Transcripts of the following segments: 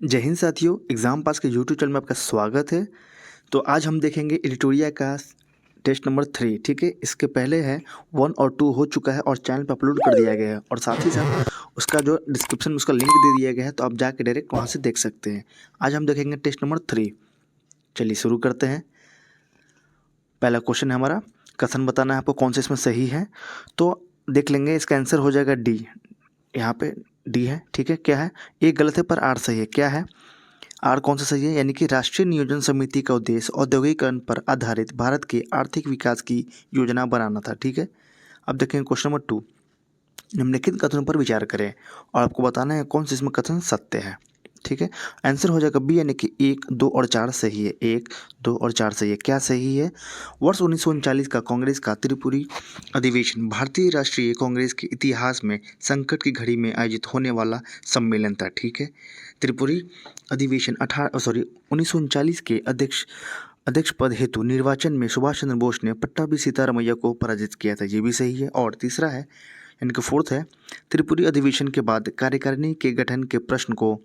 जय हिंद साथियों, exam pass के यूट्यूब चैनल में आपका स्वागत है। तो आज हम देखेंगे एडिटोरिया का टेस्ट नंबर 3। ठीक है, इसके पहले है 1 और 2 हो चुका है और चैनल पे अपलोड कर दिया गया है और साथ ही साथ उसका जो डिस्क्रिप्शन में उसका लिंक दे दिया गया है, तो आप जाके डायरेक्ट वहाँ से देख सकते हैं। आज हम देखेंगे टेस्ट नंबर 3। चलिए शुरू करते हैं। पहला क्वेश्चन है हमारा, कथन बताना है आपको कौन से इसमें सही है। तो देख लेंगे, इसका आंसर हो जाएगा डी। यहाँ पे डी है। ठीक है, क्या है, ए गलत है पर आर सही है। क्या है, आर कौन सा सही है, यानी कि राष्ट्रीय नियोजन समिति का उद्देश्य औद्योगिकरण पर आधारित भारत के आर्थिक विकास की योजना बनाना था। ठीक है, अब देखेंगे क्वेश्चन नंबर 2। निम्नलिखित कथनों पर विचार करें और आपको बताना है कौन से इसमें कथन सत्य है। ठीक है, आंसर हो जाएगा बी, यानी कि 1, 2 और 4 सही है। 1, 2 और 4 सही है। क्या सही है, वर्ष 1939 का कांग्रेस का त्रिपुरी अधिवेशन भारतीय राष्ट्रीय कांग्रेस के इतिहास में संकट की घड़ी में आयोजित होने वाला सम्मेलन था। ठीक है, त्रिपुरी अधिवेशन 1939 के अध्यक्ष पद हेतु निर्वाचन में सुभाष चंद्र बोस ने पट्टाभी सीतारामैया को पराजित किया था। ये भी सही है। और तीसरा है, यानी कि फोर्थ है, त्रिपुरी अधिवेशन के बाद कार्यकारिणी के गठन के प्रश्न को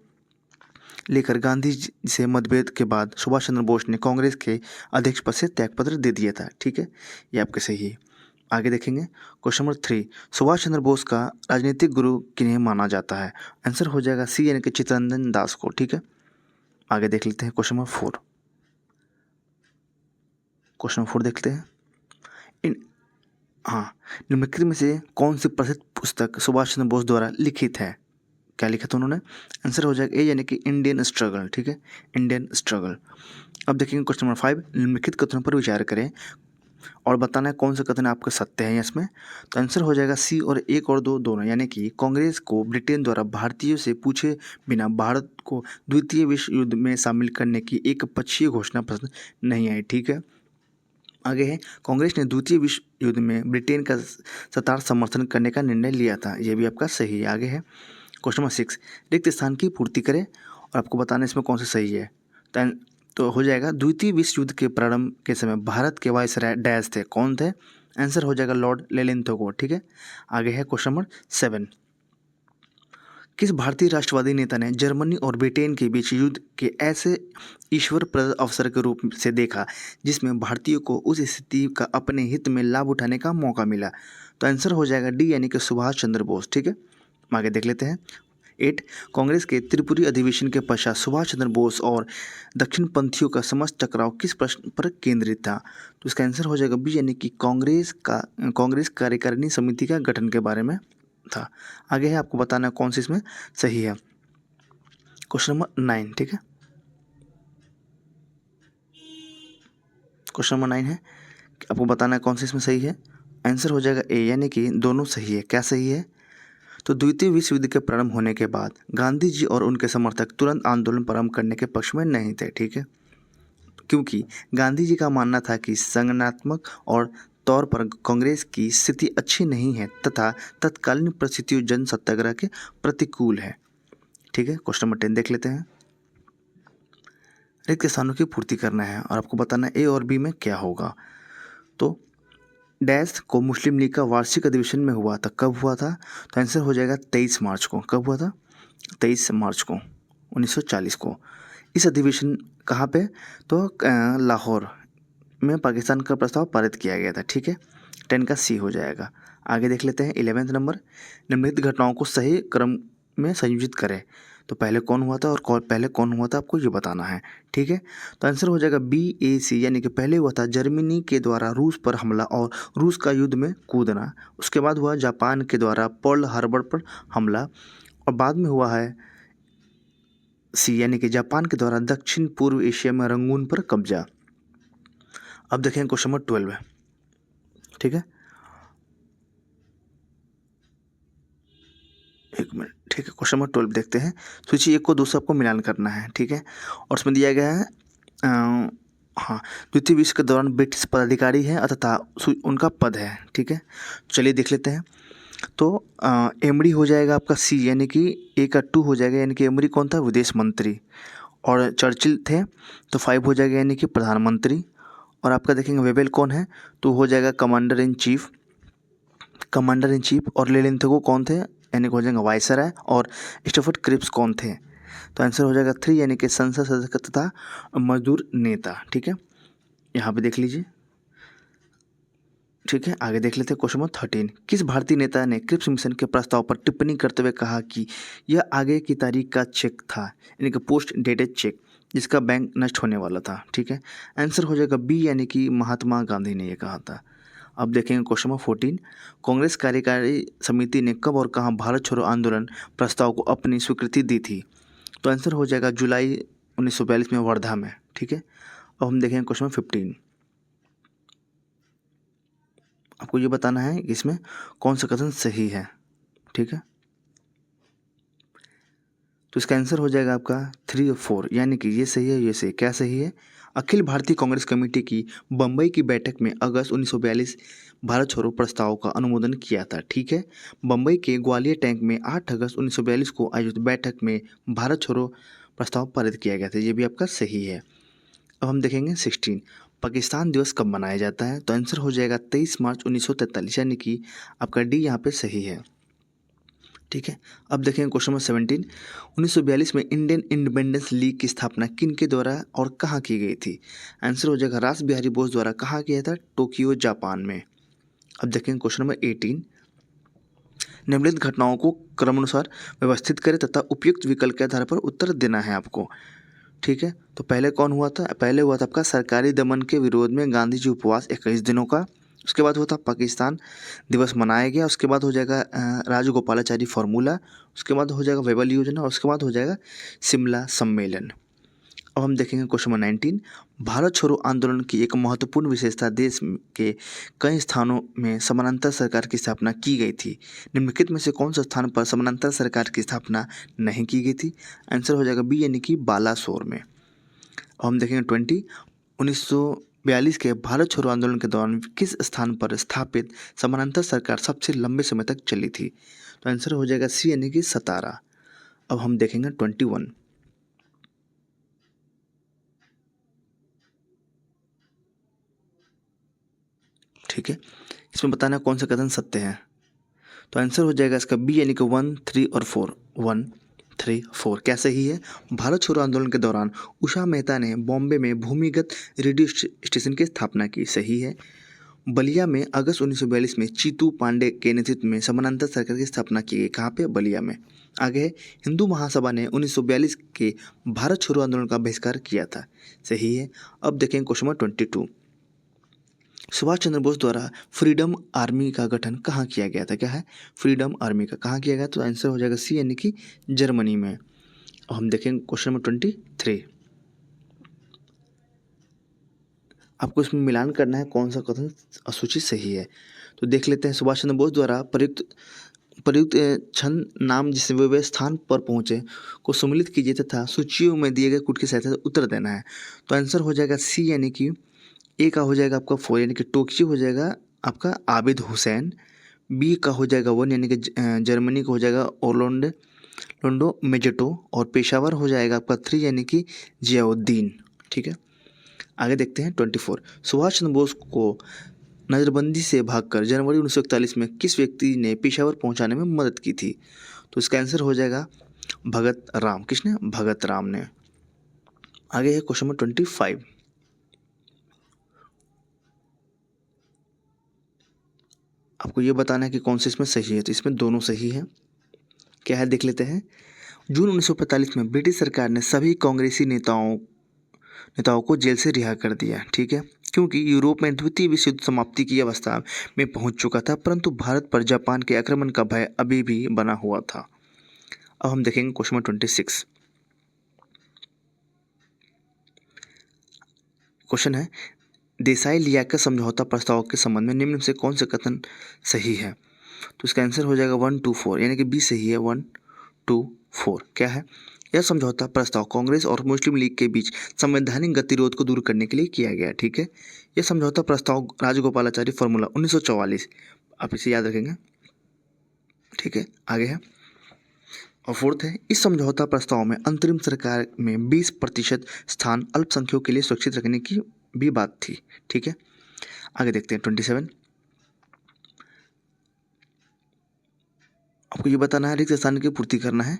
लेकर गांधी जी से मतभेद के बाद सुभाष चंद्र बोस ने कांग्रेस के अध्यक्ष पद से त्यागपत्र दे दिया था। ठीक है, ये आपके सही है। आगे देखेंगे क्वेश्चन नंबर 3। सुभाष चंद्र बोस का राजनीतिक गुरु किन्हें माना जाता है। आंसर हो जाएगा सी, यानी कि चित्तरंजन दास को। ठीक है, आगे देख लेते हैं क्वेश्चन नंबर 4। क्वेश्चन नंबर 4 देखते हैं। इन हाँ, निम्नलिखित में से कौन सी प्रसिद्ध पुस्तक सुभाष चंद्र बोस द्वारा लिखित है। क्या लिखा था उन्होंने, आंसर हो जाएगा ए, यानी कि इंडियन स्ट्रगल। ठीक है, इंडियन स्ट्रगल। अब देखेंगे क्वेश्चन नंबर 5। निम्नलिखित कथनों पर विचार करें और बताना है कौन सा कथन आपका सत्य है इसमें। तो आंसर हो जाएगा सी, और 1 और 2 दोनों, यानी कि कांग्रेस को ब्रिटेन द्वारा भारतीयों से पूछे बिना भारत को द्वितीय विश्व युद्ध में शामिल करने की एक पक्षीय घोषणा पसंद नहीं आई। ठीक है, आगे है, कांग्रेस ने द्वितीय विश्व युद्ध में ब्रिटेन का सत्तार समर्थन करने का निर्णय लिया था। यह भी आपका सही है। आगे है क्वेश्चन नंबर 6। रिक्त स्थान की पूर्ति करें और आपको बताना इसमें कौन सा सही है। तो हो जाएगा, द्वितीय विश्व युद्ध के प्रारंभ के समय भारत के वायसराय डैश थे, कौन थे। आंसर हो जाएगा लॉर्ड लेलेंथोगो। ठीक है, आगे है क्वेश्चन नंबर 7। किस भारतीय राष्ट्रवादी नेता ने जर्मनी और ब्रिटेन के बीच युद्ध के ऐसे ईश्वरप्रद अवसर के रूप से देखा जिसमें भारतीयों को उस स्थिति का अपने हित में लाभ उठाने का मौका मिला। तो आंसर हो जाएगा डी, यानी कि सुभाष चंद्र बोस। ठीक है, आगे देख लेते हैं 8। कांग्रेस के त्रिपुरी अधिवेशन के पश्चात सुभाष चंद्र बोस और दक्षिणपंथियों का समस्त टकराव किस प्रश्न पर केंद्रित था। तो इसका आंसर हो जाएगा बी, यानी कि कांग्रेस कार्यकारिणी समिति का गठन के बारे में था। आगे है, आपको बताना है कौन सी इसमें सही है। Question number 9। ठीक है, क्वेश्चन नंबर 9 है, आपको बताना है कौन सी इसमें सही है। आंसर हो जाएगा ए, यानी कि दोनों सही है। क्या सही है, तो द्वितीय विश्व युद्ध के प्रारंभ होने के बाद गांधी जी और उनके समर्थक तुरंत आंदोलन प्रारंभ करने के पक्ष में नहीं थे। ठीक है, क्योंकि गांधी जी का मानना था कि संगठनात्मक और तौर पर कांग्रेस की स्थिति अच्छी नहीं है तथा तत्कालीन परिस्थितियों जन सत्याग्रह के प्रतिकूल है। ठीक है, क्वेश्चन नंबर 10 देख लेते हैं। रिक्त स्थानों की पूर्ति करना है और आपको बताना है ए और बी में क्या होगा। तो डैश को मुस्लिम लीग का वार्षिक अधिवेशन में हुआ था, कब हुआ था। तो आंसर हो जाएगा 23 मार्च को। कब हुआ था, 23 मार्च को 1940 को। इस अधिवेशन कहाँ पे, तो लाहौर में पाकिस्तान का प्रस्ताव पारित किया गया था। ठीक है, 10 का सी हो जाएगा। आगे देख लेते हैं 11वें नंबर। निम्नलिखित घटनाओं को सही क्रम में संयोजित करें। तो पहले कौन हुआ था और पहले कौन हुआ था, आपको ये बताना है। ठीक है, तो आंसर हो जाएगा बी, ए, सी, यानी कि पहले हुआ था जर्मनी के द्वारा रूस पर हमला और रूस का युद्ध में कूदना। उसके बाद हुआ जापान के द्वारा पर्ल हार्बर पर हमला और बाद में हुआ है सी, यानी कि जापान के द्वारा दक्षिण पूर्व एशिया में रंगून पर कब्जा। अब देखें क्वेश्चन नंबर 12 है। ठीक है, एक मिनट। ठीक है, क्वेश्चन नंबर 12 देखते हैं। सूची 1 को 2 से आपको मिलान करना है। ठीक है, और उसमें दिया गया है हाँ, द्वितीय विश्व के दौरान ब्रिटिश पदाधिकारी है तथा उनका पद है। ठीक है, चलिए देख लेते हैं। तो एमडी हो जाएगा आपका सी, यानी कि ए का 2 हो जाएगा, यानी कि एमडी कौन था, विदेश मंत्री। और चर्चिल थे तो 5 हो जाएगा, यानी कि प्रधानमंत्री। और आपका देखेंगे वेबेल कौन है, तो हो जाएगा कमांडर इन चीफ। और लेलेंथगो कौन थे, यानी कि हो जाएगा वायसराय। और स्टफर्ड क्रिप्स कौन थे, तो आंसर हो जाएगा 3 यानी कि संसद सदस्य तथा मजदूर नेता। ठीक है, यहाँ पे देख लीजिए। ठीक है, आगे देख लेते हैं क्वेश्चन नंबर 13। किस भारतीय नेता ने क्रिप्स मिशन के प्रस्ताव पर टिप्पणी करते हुए कहा कि यह आगे की तारीख का चेक था, यानी कि पोस्ट डेटेड चेक, जिसका बैंक नष्ट होने वाला था। ठीक है, आंसर हो जाएगा बी, यानी कि महात्मा गांधी ने यह कहा था। अब देखेंगे क्वेश्चन नंबर 14। कांग्रेस कार्यकारी समिति ने कब और कहाँ भारत छोड़ो आंदोलन प्रस्ताव को अपनी स्वीकृति दी थी? तो आंसर हो जाएगा जुलाई 1942 में वर्धा में। ठीक है, अब हम देखेंगे क्वेश्चन नंबर 15। आपको ये बताना है कि इसमें कौन सा कथन सही है। ठीक है, तो इसका आंसर हो जाएगा आपका 3 और 4, यानी कि ये सही है, ये सही। क्या सही है? अखिल भारतीय कांग्रेस कमेटी की बम्बई की बैठक में अगस्त 1942 भारत छोड़ो प्रस्ताव का अनुमोदन किया था। ठीक है, बम्बई के ग्वालियर टैंक में 8 अगस्त 1942 को आयोजित बैठक में भारत छोड़ो प्रस्ताव पारित किया गया था। ये भी आपका सही है। अब हम देखेंगे 16। पाकिस्तान दिवस कब मनाया जाता है? तो आंसर हो जाएगा 23 मार्च 1943, यानी कि आपका डी यहाँ पे सही है। ठीक है, अब देखेंगे क्वेश्चन नंबर 17। 1942 में इंडियन इंडिपेंडेंस लीग की स्थापना किन के द्वारा और कहाँ की गई थी? आंसर हो जाएगा रास बिहारी बोस द्वारा। कहाँ किया था? टोक्यो, जापान में। अब देखेंगे क्वेश्चन नंबर 18। निम्नलिखित घटनाओं को क्रमानुसार व्यवस्थित करें तथा उपयुक्त विकल्प के आधार पर उत्तर देना है आपको। ठीक है, तो पहले कौन हुआ था? पहले हुआ था आपका सरकारी दमन के विरोध में गांधी जी उपवास 21 दिनों का। उसके बाद हुआ था पाकिस्तान दिवस मनाया गया। उसके बाद हो जाएगा राजगोपालाचारी फार्मूला। उसके बाद हो जाएगा वेबल योजना। और उसके बाद हो जाएगा शिमला सम्मेलन। अब हम देखेंगे क्वेश्चन नंबर 19। भारत छोड़ो आंदोलन की एक महत्वपूर्ण विशेषता देश के कई स्थानों में समानांतर सरकार की स्थापना की गई थी। निम्नलिखित में से कौन सा स्थान पर समानांतर सरकार की स्थापना नहीं की गई थी? आंसर हो जाएगा बी, यानी कि बालासोर में। अब हम देखेंगे 20। 1942 के भारत छोड़ो आंदोलन के दौरान किस स्थान पर स्थापित समानांतर सरकार सबसे लंबे समय तक चली थी? तो आंसर हो जाएगा सी, यानी कि सतारा। अब हम देखेंगे 21। ठीक है, इसमें बताना कौन सा कथन सत्य है। तो आंसर हो जाएगा इसका बी, यानी कि 1, 3 और 4। 1, 3, 4 क्या सही है? भारत छोड़ो आंदोलन के दौरान उषा मेहता ने बॉम्बे में भूमिगत रेडियो स्टेशन की स्थापना की। सही है। बलिया में अगस्त 1942 में चीतू पांडे के नेतृत्व में समानांतर सरकार की स्थापना की गई। कहाँ पे? बलिया में। आगे है, हिंदू महासभा ने 1942 के भारत छोड़ो आंदोलन का बहिष्कार किया था। सही है। अब देखें क्वेश्चन नंबर 22। सुभाष चंद्र बोस द्वारा फ्रीडम आर्मी का गठन कहाँ किया गया था? क्या है? फ्रीडम आर्मी का कहाँ किया गया? तो आंसर हो जाएगा सी, यानी कि जर्मनी में। अब हम देखेंगे क्वेश्चन नंबर 23। आपको इसमें मिलान करना है कौन सा कथन सूची सही है। तो देख लेते हैं। सुभाष चंद्र बोस द्वारा प्रयुक्त छंद नाम जिस वे स्थान पर पहुंचे को सम्मिलित कीजिए तथा सूचियों में दिए गए कूट की सहायता से उत्तर देना है। तो आंसर हो जाएगा सी, यानी कि ए का हो जाएगा आपका 4, यानी कि टोक्यो हो जाएगा आपका आबिद हुसैन। बी का हो जाएगा 1, यानी कि जर्मनी का हो जाएगा ओरलैंडो मेजेटो। और पेशावर हो जाएगा आपका 3, यानी कि जियाउद्दीन। ठीक है, आगे देखते हैं 24। सुभाष चंद्र बोस को नज़रबंदी से भागकर जनवरी 1941 में किस व्यक्ति ने पेशावर पहुंचाने में मदद की थी? तो इसका आंसर हो जाएगा भगत राम। किसने? भगत राम ने। आगे है क्वेश्चन नंबर 25। आपको ये बताना है कि कौन से इसमें सही है। तो इसमें दोनों सही है। क्या है देख लेते हैं। जून 1945 में ब्रिटिश सरकार ने सभी कांग्रेसी नेताओं को जेल से रिहा कर दिया। ठीक है, क्योंकि यूरोप में द्वितीय विश्व युद्ध समाप्ति की अवस्था में पहुंच चुका था, परंतु भारत पर जापान के आक्रमण का भय अभी भी बना हुआ था। अब हम देखेंगे क्वेश्चन नंबर 26। क्वेश्चन है, देसाई लियाकत समझौता प्रस्ताव के संबंध में निम्न में से कौन सा कथन सही है? तो इसका आंसर हो जाएगा 1, 2, 4, यानी कि बी सही है। 1, 2, 4 क्या है? यह समझौता प्रस्ताव कांग्रेस और मुस्लिम लीग के बीच संवैधानिक गतिरोध को दूर करने के लिए किया गया। ठीक है, यह समझौता प्रस्ताव राजगोपालाचारी फार्मूला 1944, आप इसे याद रखेंगे। ठीक है, आगे है। और फोर्थ है, इस समझौता प्रस्ताव में अंतरिम सरकार में 20% स्थान अल्पसंख्यकों के लिए सुरक्षित रखने की भी बात थी। ठीक है, आगे देखते हैं 27। आपको ये बताना है रिक्त स्थान की पूर्ति करना है।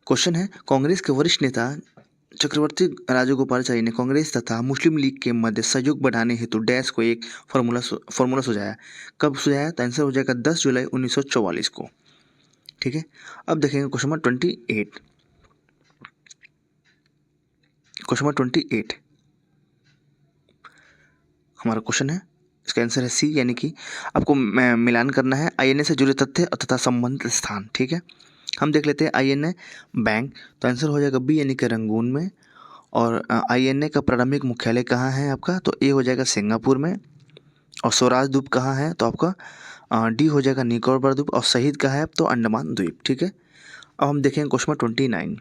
क्वेश्चन है, कांग्रेस के वरिष्ठ नेता चक्रवर्ती राजगोपालाचारी ने कांग्रेस तथा मुस्लिम लीग के मध्य सहयोग बढ़ाने हेतु डैश को एक फॉर्मूला सुझाया। कब सुझाया? तो आंसर हो जाएगा 10 जुलाई 1944 को। ठीक है, अब देखेंगे क्वेश्चन नंबर 28। क्वेश्चन नंबर 28 हमारा क्वेश्चन है, इसका आंसर है सी, यानी कि आपको मिलान करना है आईएनए से जुड़े तथ्य तथा संबंधित स्थान। ठीक है, हम देख लेते हैं आईएनए बैंक, तो आंसर हो जाएगा बी यानी कि रंगून में। और आईएनए का प्रारंभिक मुख्यालय कहाँ है आपका? तो ए हो जाएगा सिंगापुर में। और स्वराज द्वीप कहाँ है? तो आपका डी हो जाएगा निकोबार द्वीप। और शहीद कहाँ है? तो अंडमान द्वीप। ठीक है, अब हम देखेंगे क्वेश्चन नंबर 29।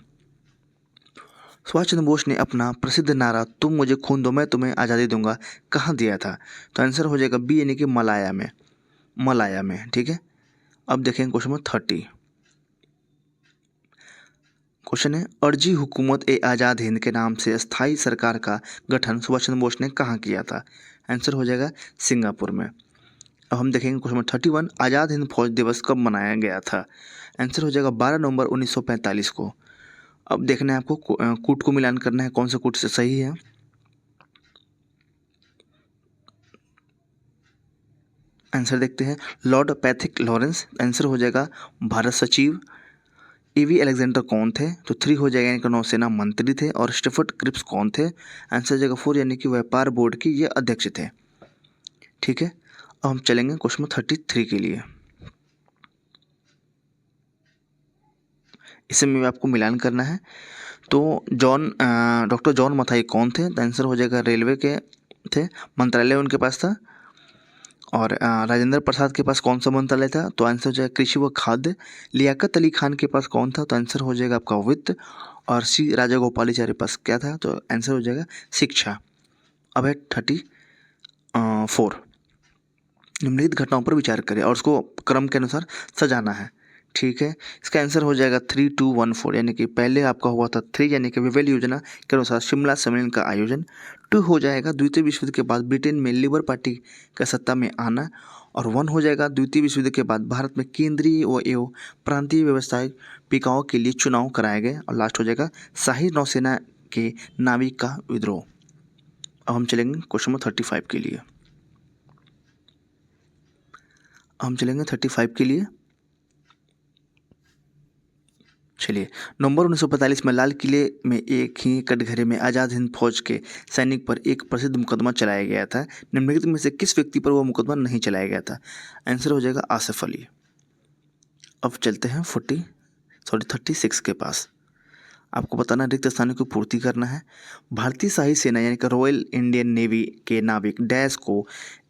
सुभाष चंद्र बोस ने अपना प्रसिद्ध नारा तुम मुझे खून दो मैं तुम्हें आज़ादी दूंगा कहाँ दिया था? तो आंसर हो जाएगा बी यानी कि मलाया में। ठीक है, अब देखेंगे क्वेश्चन नंबर 30। क्वेश्चन है, अर्जी हुकूमत ए आज़ाद हिंद के नाम से स्थायी सरकार का गठन सुभाष चंद्र बोस ने कहाँ किया था? आंसर हो जाएगा सिंगापुर में। अब हम देखेंगे क्वेश्चन नंबर 31, आज़ाद हिंद फौज दिवस कब मनाया गया था? आंसर हो जाएगा 12 नवंबर 1945 को। अब देखना है आपको कूट को मिलान करना है, कौन सा कूट से सही है। आंसर देखते हैं, लॉर्ड पैथिक लॉरेंस। आंसर हो जाएगा भारत सचिव। एवी अलेक्जेंडर कौन थे? तो 3 हो जाएगा, यानी कि नौसेना मंत्री थे। और स्टीफर्ड क्रिप्स कौन थे? आंसर हो जाएगा 4, यानी कि व्यापार बोर्ड के ये अध्यक्ष थे। ठीक है, अब हम चलेंगे क्वेश्चन 33 के लिए। इसमें भी आपको मिलान करना है। तो डॉक्टर जॉन मथाई कौन थे? तो आंसर हो जाएगा रेलवे के थे, मंत्रालय उनके पास था। और राजेंद्र प्रसाद के पास कौन सा मंत्रालय था? तो आंसर हो जाएगा कृषि व खाद्य। लियाकत अली खान के पास कौन था? तो आंसर हो जाएगा आपका वित्त। और सी राजागोपालाचारी के पास क्या था? तो आंसर हो जाएगा शिक्षा। अब है 34। निम्नलिखित घटनाओं पर विचार करें और उसको क्रम के अनुसार सजाना है। ठीक है, इसका आंसर हो जाएगा 3, 2, 1, 4, यानी कि पहले आपका हुआ था 3, यानी कि विवेल योजना के अनुसार शिमला सम्मेलन का आयोजन। 2 हो जाएगा द्वितीय विश्व युद्ध के बाद ब्रिटेन में लिबर पार्टी का सत्ता में आना। और 1 हो जाएगा द्वितीय विश्व युद्ध के बाद भारत में केंद्रीय व एवं प्रांतीय व्यवस्थापिकाओं के लिए चुनाव कराए गए। और लास्ट हो जाएगा शाही नौसेना के नाविक का विद्रोह। अब हम चलेंगे क्वेश्चन नंबर 35 के लिए। हम चलेंगे 35 के लिए। चलिए, नवंबर 1945 में लाल किले में एक ही कटघरे में आज़ाद हिंद फौज के सैनिक पर एक प्रसिद्ध मुकदमा चलाया गया था। निम्नलिखित में से किस व्यक्ति पर वह मुकदमा नहीं चलाया गया था? आंसर हो जाएगा आसिफ अली। अब चलते हैं 36 के पास। आपको बताना रिक्त स्थानों की पूर्ति करना है। भारतीय शाही सेना यानी कि रॉयल इंडियन नेवी के नाविक डैश को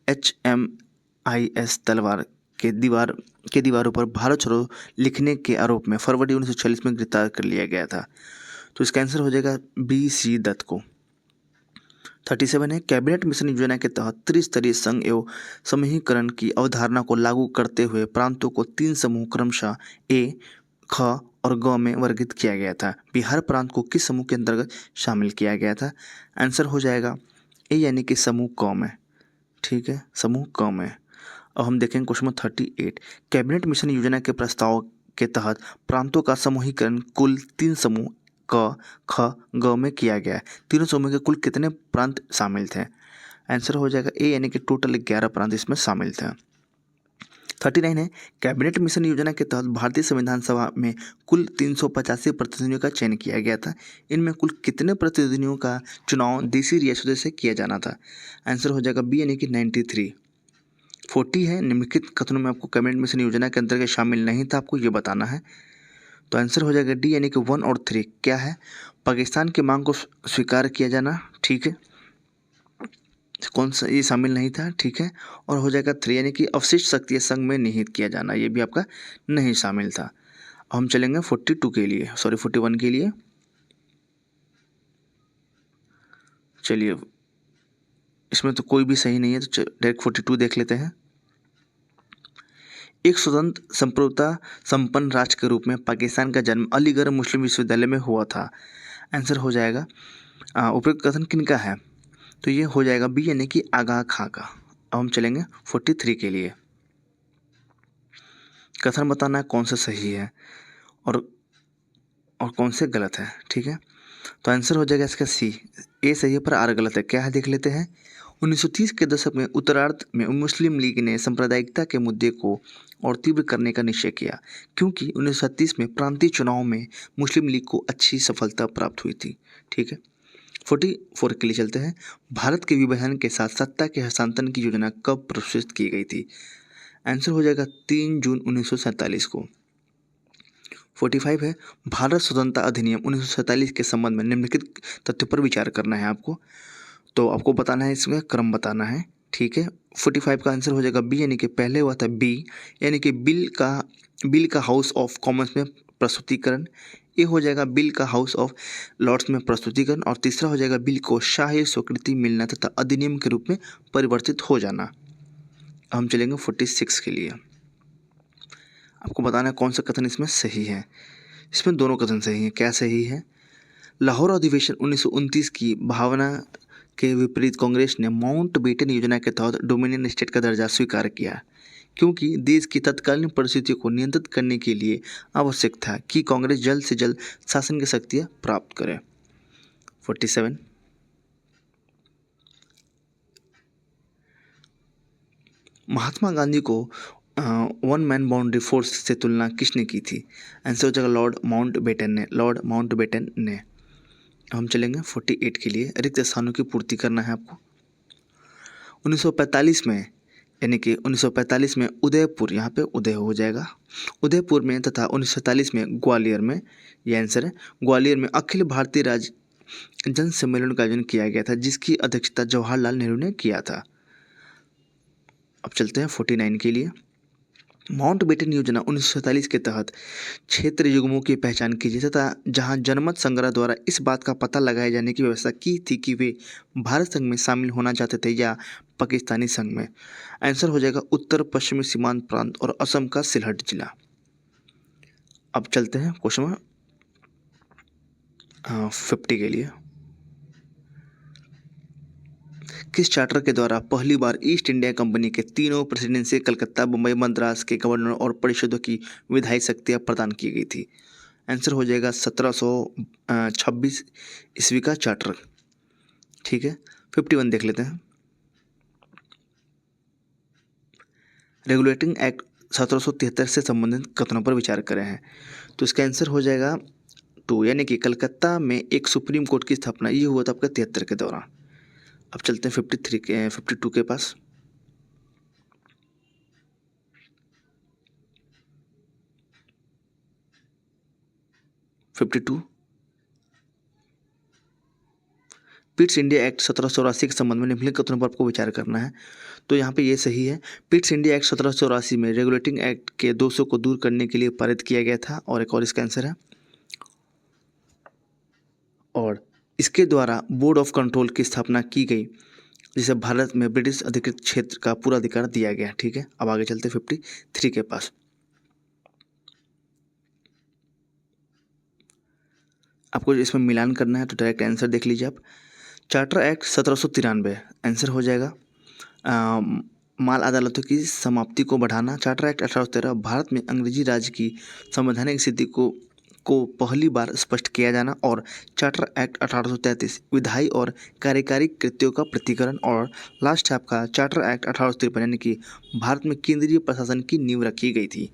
HMIS तलवार के दीवारों पर भारत छोड़ो लिखने के आरोप में फरवरी 1946 में गिरफ्तार कर लिया गया था। तो इसका आंसर हो जाएगा BC दत्त को। 37 है, कैबिनेट मिशन योजना के तहत त्रिस्तरीय संघ एवं समूहीकरण की अवधारणा को लागू करते हुए प्रांतों को 3 समूह क्रमशः A, ख और ग में वर्गीकृत किया गया था। बिहार प्रांत को किस समूह के अंतर्गत शामिल किया गया था? आंसर हो जाएगा ए, यानी कि समूह क में। ठीक है, समूह क में। अब हम देखेंगे क्वेश्चन नंबर 38। कैबिनेट मिशन योजना के प्रस्ताव के तहत प्रांतों का समूहीकरण कुल 3 समूह क, ख, ग में किया गया है। तीनों समूह के कुल कितने प्रांत शामिल थे? आंसर हो जाएगा ए, यानी कि टोटल 11 प्रांत इसमें शामिल थे। 39 है, कैबिनेट मिशन योजना के तहत भारतीय संविधान सभा में कुल 385 प्रतिनिधियों का चयन किया गया था। इनमें कुल कितने प्रतिनिधियों का चुनाव देशी रियासतों से किया जाना था? आंसर हो जाएगा बी, यानी कि 93। 40 है, निम्नलिखित कथनों में आपको कैबिनेट मिशन योजना के अंतर्गत शामिल नहीं था, आपको ये बताना है। तो आंसर हो जाएगा डी, यानी कि 1 और 3। क्या है? पाकिस्तान की मांग को स्वीकार किया जाना। ठीक है, कौन सा ये शामिल नहीं था? ठीक है, और हो जाएगा 3, यानी कि अवशिष्ट शक्तियाँ संघ में निहित किया जाना, ये भी आपका नहीं शामिल था। हम चलेंगे 42 के लिए, सॉरी 41 के लिए। चलिए, इसमें तो कोई भी सही नहीं है, तो डायरेक्ट 42 देख लेते हैं। एक स्वतंत्र संप्रभुता संपन्न राष्ट्र के रूप में पाकिस्तान का जन्म अलीगढ़ मुस्लिम विश्वविद्यालय में हुआ था। आंसर हो जाएगा उपयुक्त कथन किनका है? तो ये हो जाएगा बी, यानी कि आगा खां का। अब हम चलेंगे 43 के लिए। कथन बताना है कौन सा सही है। और कौन से गलत है, ठीक है। तो आंसर हो जाएगा इसका सी, ए सही है पर आर गलत है। क्या है देख लेते हैं। 1930 के दशक में उत्तरार्ध में मुस्लिम लीग ने सांप्रदायिकता के मुद्दे को और तीव्र करने का निश्चय किया, क्योंकि 1930 में प्रांतीय चुनाव में मुस्लिम लीग को अच्छी सफलता प्राप्त हुई थी, ठीक है। 44 के लिए चलते हैं। भारत के विभाजन के साथ सत्ता के हस्तांतरण की योजना कब प्रस्तुत की गई थी। आंसर हो जाएगा 3 जून 1947 को। 45 है। भारत स्वतंत्रता अधिनियम 1947 के संबंध में निम्नलिखित तथ्य पर विचार करना है आपको, तो आपको बताना है, इसमें क्रम बताना है, ठीक है। 45 का आंसर हो जाएगा बी, यानी कि पहले हुआ था बी, यानी कि बिल का हाउस ऑफ कॉमन्स में प्रस्तुतिकरण। ये हो जाएगा बिल का हाउस ऑफ लॉर्ड्स में प्रस्तुतिकरण। और तीसरा हो जाएगा बिल को शाही स्वीकृति मिलना तथा अधिनियम के रूप में परिवर्तित हो जाना। हम चलेंगे 46 के लिए। आपको बताना है कौन सा कथन इसमें सही है। इसमें दोनों कथन सही हैं। क्या सही है। लाहौर अधिवेशन 1929 की भावना के विपरीत कांग्रेस ने माउंटबेटन योजना के तहत डोमिनियन स्टेट का दर्जा स्वीकार किया, क्योंकि देश की तत्कालीन परिस्थितियों को नियंत्रित करने के लिए आवश्यक था कि कांग्रेस जल्द से जल्द शासन की शक्तियाँ प्राप्त करे। 47 महात्मा गांधी को वन मैन बाउंड्री फोर्स से तुलना किसने की थी। आंसर हो जाएगा लॉर्ड माउंटबेटन ने। हम चलेंगे 48 के लिए। रिक्त स्थानों की पूर्ति करना है आपको। 1945 में, यानी कि 1945 में उदयपुर, यहाँ पे उदय हो जाएगा, उदयपुर में, तथा 1947 में ग्वालियर में, यह आंसर है, ग्वालियर में अखिल भारतीय राज्य जन सम्मेलन का आयोजन किया गया था, जिसकी अध्यक्षता जवाहरलाल नेहरू ने किया था। अब चलते हैं 49 के लिए। माउंटबेटन योजना 1947 के तहत क्षेत्र युग्मों की पहचान कीजिए तथा जहां जनमत संग्रह द्वारा इस बात का पता लगाए जाने की व्यवस्था की थी कि वे भारत संघ में शामिल होना चाहते थे या पाकिस्तानी संघ में। आंसर हो जाएगा उत्तर पश्चिमी सीमांत प्रांत और असम का सिलहट जिला। अब चलते हैं क्वेश्चन 50 के लिए। किस चार्टर के द्वारा पहली बार ईस्ट इंडिया कंपनी के तीनों प्रेसिडेंसी कलकत्ता, मुंबई, मद्रास के गवर्नर और परिषदों की विधायी शक्तियाँ प्रदान की गई थी। आंसर हो जाएगा 1726 ईस्वी का चार्टर, ठीक है। 51 देख लेते हैं। रेगुलेटिंग एक्ट 1773 से संबंधित कथनों पर विचार करें हैं, तो इसका आंसर हो जाएगा 2, यानी कि कलकत्ता में एक सुप्रीम कोर्ट की स्थापना, ये हुआ था आपका 73 के दौरान। अब चलते हैं 52 के पास। पिट्स इंडिया एक्ट 1784 के संबंध में निम्नलिखित कथनों पर आपको विचार करना है, तो यहाँ पे ये सही है। पिट्स इंडिया एक्ट 1784 में रेगुलेटिंग एक्ट के दोषों को दूर करने के लिए पारित किया गया था, और एक और इसका आंसर है। और इसके द्वारा बोर्ड ऑफ कंट्रोल की स्थापना की गई, जिसे भारत में ब्रिटिश अधिकृत क्षेत्र का पूरा अधिकार दिया गया, ठीक है। अब आगे चलते 53 के पास। आपको इसमें मिलान करना है, तो डायरेक्ट आंसर देख लीजिए आप। चार्टर एक्ट 1793, आंसर हो जाएगा माल अदालतों की समाप्ति को बढ़ाना। चार्टर एक्ट 1813 भारत में अंग्रेजी राज की संवैधानिक स्थिति को पहली बार स्पष्ट किया जाना। और चार्टर एक्ट 1833 विधायी और कार्यकारी कृत्यों का प्रतिकरण। और लास्ट है आपका चार्टर एक्ट 1853, यानी कि भारत में केंद्रीय प्रशासन की नींव रखी गई थी।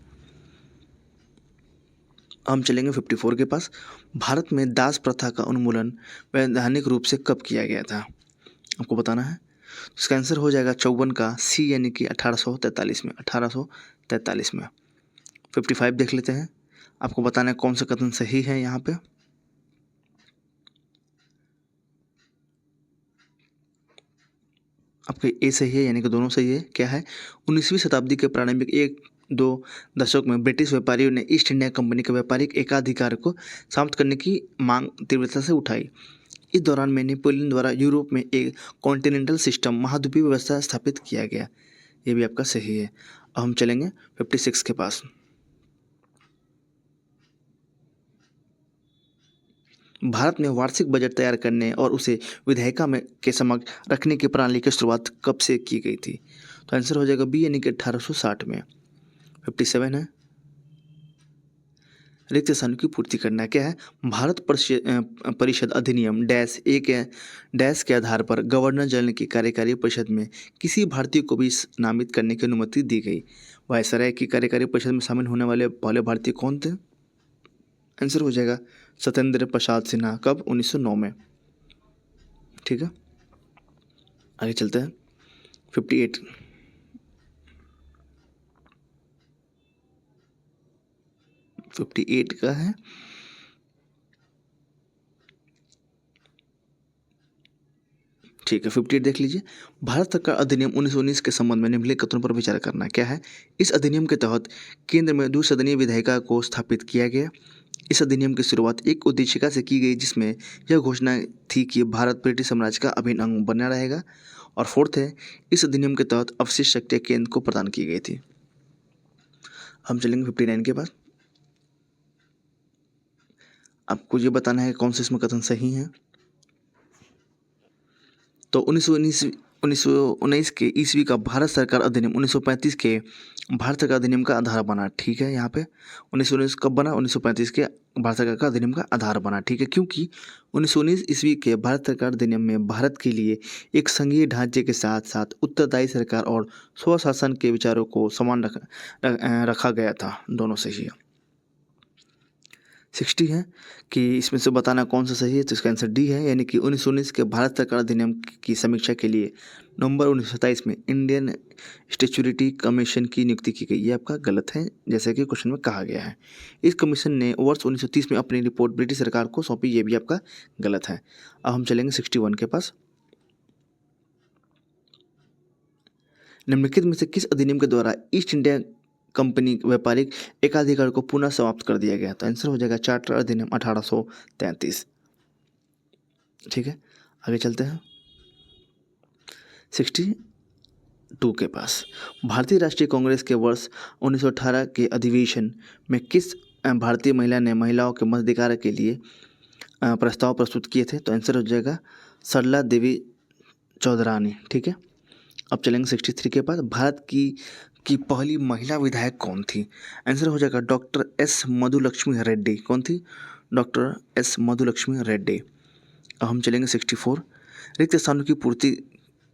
हम चलेंगे 54 के पास। भारत में दास प्रथा का उन्मूलन वैधानिक रूप से कब किया गया था, आपको बताना है। इसका आंसर हो जाएगा 54 का सी, यानी कि 1843 में। 1843 में। 55 देख लेते हैं। आपको बताना है कौन सा कथन सही है यहाँ पे। आपके ए सही है, यानी कि दोनों सही है। क्या है, 19वीं शताब्दी के प्रारंभिक 1-2 दशक में ब्रिटिश व्यापारियों ने ईस्ट इंडिया कंपनी के व्यापारिक एकाधिकार को समाप्त करने की मांग तीव्रता से उठाई। इस दौरान में नेपोलियन द्वारा यूरोप में एक कॉन्टिनेंटल सिस्टम महाद्वीपीय व्यवस्था स्थापित किया गया। ये भी आपका सही है। अब हम चलेंगे 56 के पास। भारत में वार्षिक बजट तैयार करने और उसे विधायिका में के समक्ष रखने की प्रणाली की शुरुआत कब से की गई थी, तो आंसर हो जाएगा बी, यानी कि 1860 में। 57 है। रिक्त स्थानों की पूर्ति करना। क्या है? भारत परिषद अधिनियम डैश एक डैश के आधार पर गवर्नर जनरल की कार्यकारी परिषद में किसी भारतीय को भी नामित करने की अनुमति दी गई। वायसराय की कार्यकारी परिषद में शामिल होने वाले पहले भारतीय कौन थे? आंसर हो जाएगा सत्येंद्र प्रसाद सिन्हा। कब? 1909 में। ठीक है, आगे चलते हैं। 58 का है ठीक है। 58 देख लीजिए। भारत सरकार अधिनियम 1919 के संबंध में निम्नलिखित कथनों पर विचार करना। क्या है? इस अधिनियम के तहत केंद्र में द्विसदनीय विधायिका को स्थापित किया गया। इस अधिनियम की शुरुआत एक उद्देशिका से की गई जिसमें यह घोषणा थी कि भारत ब्रिटिश साम्राज्य का अभिन्न अंग बना रहेगा। और फोर्थ है, इस अधिनियम के तहत अवशिष्ट शक्तियाँ केंद्र को प्रदान की गई थी। हम चलेंगे 59 के पास। आपको ये बताना है कौन से इसमें कथन सही है। तो 1919 के ईस्वी का भारत सरकार अधिनियम 1935 के भारत सरकार अधिनियम का आधार बना। ठीक है, यहाँ पे 1919 कब बना? 1935 के भारत सरकार का अधिनियम का आधार बना। ठीक है, क्योंकि 1919 ईस्वी के भारत सरकार अधिनियम में भारत के लिए एक संघीय ढांचे के साथ साथ उत्तरदायी सरकार और स्वशासन के विचारों को समान रखा गया था। दोनों सही है। 60 है कि इसमें से बताना कौन सा सही है। तो इसका आंसर डी है, यानी कि 1919 के भारत सरकार अधिनियम की समीक्षा के लिए नवंबर 1927 में इंडियन स्टैच्यूटरी कमीशन की नियुक्ति की गई। ये आपका गलत है, जैसे कि क्वेश्चन में कहा गया है। इस कमीशन ने वर्ष 1930 में अपनी रिपोर्ट ब्रिटिश सरकार को सौंपी। ये भी आपका गलत है। अब हम चलेंगे 61 के पास। निम्नलिखित में से किस अधिनियम के द्वारा ईस्ट इंडिया कंपनी व्यापारिक एकाधिकार को पुनः समाप्त कर दिया गया? तो आंसर हो जाएगा चार्टर अधिनियम 1833। ठीक है, आगे चलते हैं 62 के पास। भारतीय राष्ट्रीय कांग्रेस के वर्ष 1918 के अधिवेशन में किस भारतीय महिला ने महिलाओं के मताधिकार के लिए प्रस्ताव प्रस्तुत किए थे? तो आंसर हो जाएगा सरला देवी चौधरानी। ठीक है, अब चलेंगे 63 के पास। भारत की पहली महिला विधायक कौन थी? आंसर हो जाएगा डॉक्टर एस मधुलक्ष्मी रेड्डी। कौन थी? Doctor S Madhulakshmi Reddy. अब हम चलेंगे 64। रिक्त स्थानों की पूर्ति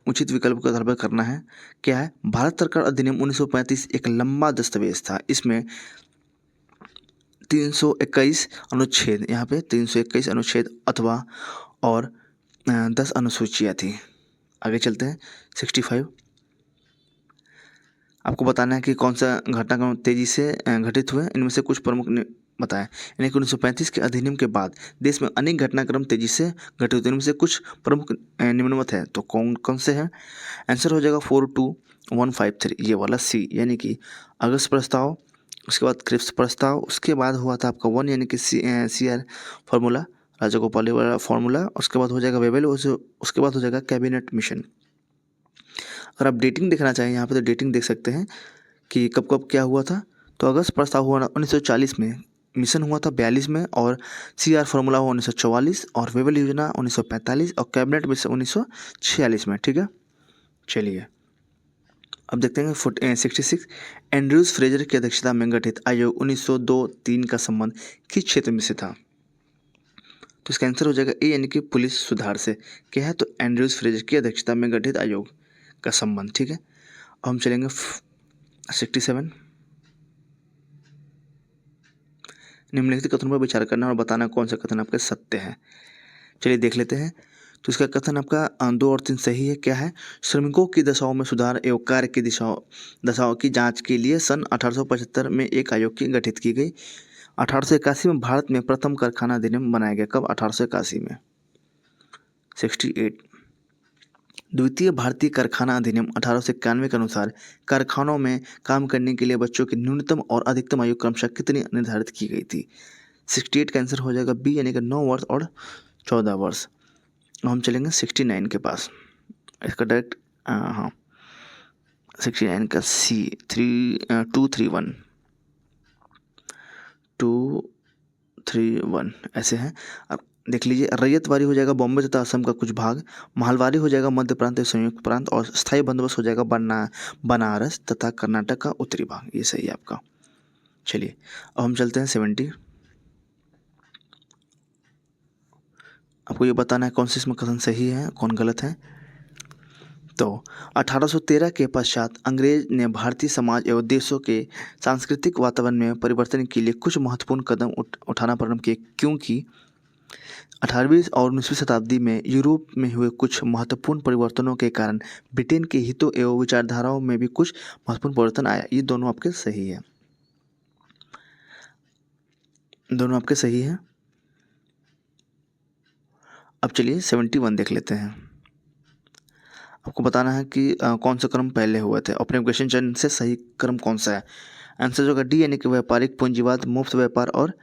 उचित विकल्प का आधार पर करना है। क्या है? भारत सरकार अधिनियम 1935 एक लंबा दस्तावेज था। इसमें 321 अनुच्छेद, यहाँ पे 321 अनुच्छेद अथवा और 10 अनुसूचियाँ थी। आगे चलते हैं 65। आपको बताना है कि कौन सा घटनाक्रम तेजी से घटित हुए। इनमें से कुछ प्रमुख बताएं। यानी कि 1935 के अधिनियम के बाद देश में अनेक घटनाक्रम तेजी से घटित हुए। इनमें से कुछ प्रमुख निम्नवत हैं, तो कौन कौन से हैं? आंसर हो जाएगा 42153, ये वाला सी, यानी कि अगस्त प्रस्ताव, उसके बाद क्रिप्स प्रस्ताव, उसके बाद हुआ था आपका 1 यानी कि CR फार्मूला, राजागोपाल वाला फार्मूला, उसके बाद हो जाएगा वेबल, उसके बाद हो जाएगा कैबिनेट मिशन। अगर आप डेटिंग देखना चाहें यहाँ पे तो डेटिंग देख सकते हैं कि कब कब क्या हुआ था। तो अगस्त प्रस्ताव हुआ 1940 में, मिशन हुआ था 42 में, और CR फार्मूला हुआ 1944, और वेबल योजना 1945, और कैबिनेट मिशन 1946 में। ठीक है, चलिए अब देखते हैं 66। एंड्रयूज फ्रेजर की अध्यक्षता में गठित आयोग 1902-3 का संबंध किस क्षेत्र में से था? तो इसका आंसर हो जाएगा ए, यानी कि पुलिस सुधार से। क्या है? तो एंड्रयूज फ्रेजर की अध्यक्षता में गठित आयोग का संबंध। ठीक है, अब हम चलेंगे 67। निम्नलिखित कथनों पर विचार करना और बताना कौन सा कथन आपका सत्य है। चलिए देख लेते हैं। तो इसका कथन आपका 2 और 3 सही है। क्या है? श्रमिकों की दशाओं में सुधार एवं कार्य की दशाओं की जांच के लिए सन 1875 में एक आयोग की गठित की गई। 1881 में भारत में प्रथम कारखाना अधिनियम बनाया गया। कब? 1881 में। 68। द्वितीय भारतीय कारखाना अधिनियम 1891 के अनुसार कारखानों में काम करने के लिए बच्चों की न्यूनतम और अधिकतम आयु क्रमशः कितनी निर्धारित की गई थी? 68 का आंसर हो जाएगा बी, यानी कि 9 वर्ष और 14 वर्ष। हम चलेंगे 69 के पास। इसका डायरेक्ट हाँ 69 का सी 231 ऐसे हैं। अब देख लीजिए, रैयतवारी हो जाएगा बॉम्बे तथा असम का कुछ भाग, महलवारी हो जाएगा मध्य प्रांत संयुक्त प्रांत, और स्थायी बंदोबस्त हो जाएगा बनारस तथा कर्नाटक का उत्तरी भाग। ये सही है आपका। चलिए अब हम चलते हैं 70। आपको ये बताना है कौन सी इसमें कथन सही है कौन गलत है। तो 1813 के पश्चात अंग्रेज ने भारतीय समाज एवं देशों के सांस्कृतिक वातावरण में परिवर्तन के लिए कुछ महत्वपूर्ण कदम उठाना प्रारंभ किए, क्योंकि 18वीं और 19वीं शताब्दी में यूरोप में हुए कुछ महत्वपूर्ण परिवर्तनों के कारण ब्रिटेन के हितों एवं विचारधाराओं में भी कुछ महत्वपूर्ण परिवर्तन आया। ये दोनों आपके सही है, दोनों आपके सही है। अब चलिए 71 देख लेते हैं। आपको बताना है कि कौन सा क्रम पहले हुए थे। अपने क्वेश्चन चयन से सही क्रम कौन सा है। आंसर जो होगा डी यानी कि व्यापारिक पूंजीवाद, मुफ्त व्यापार और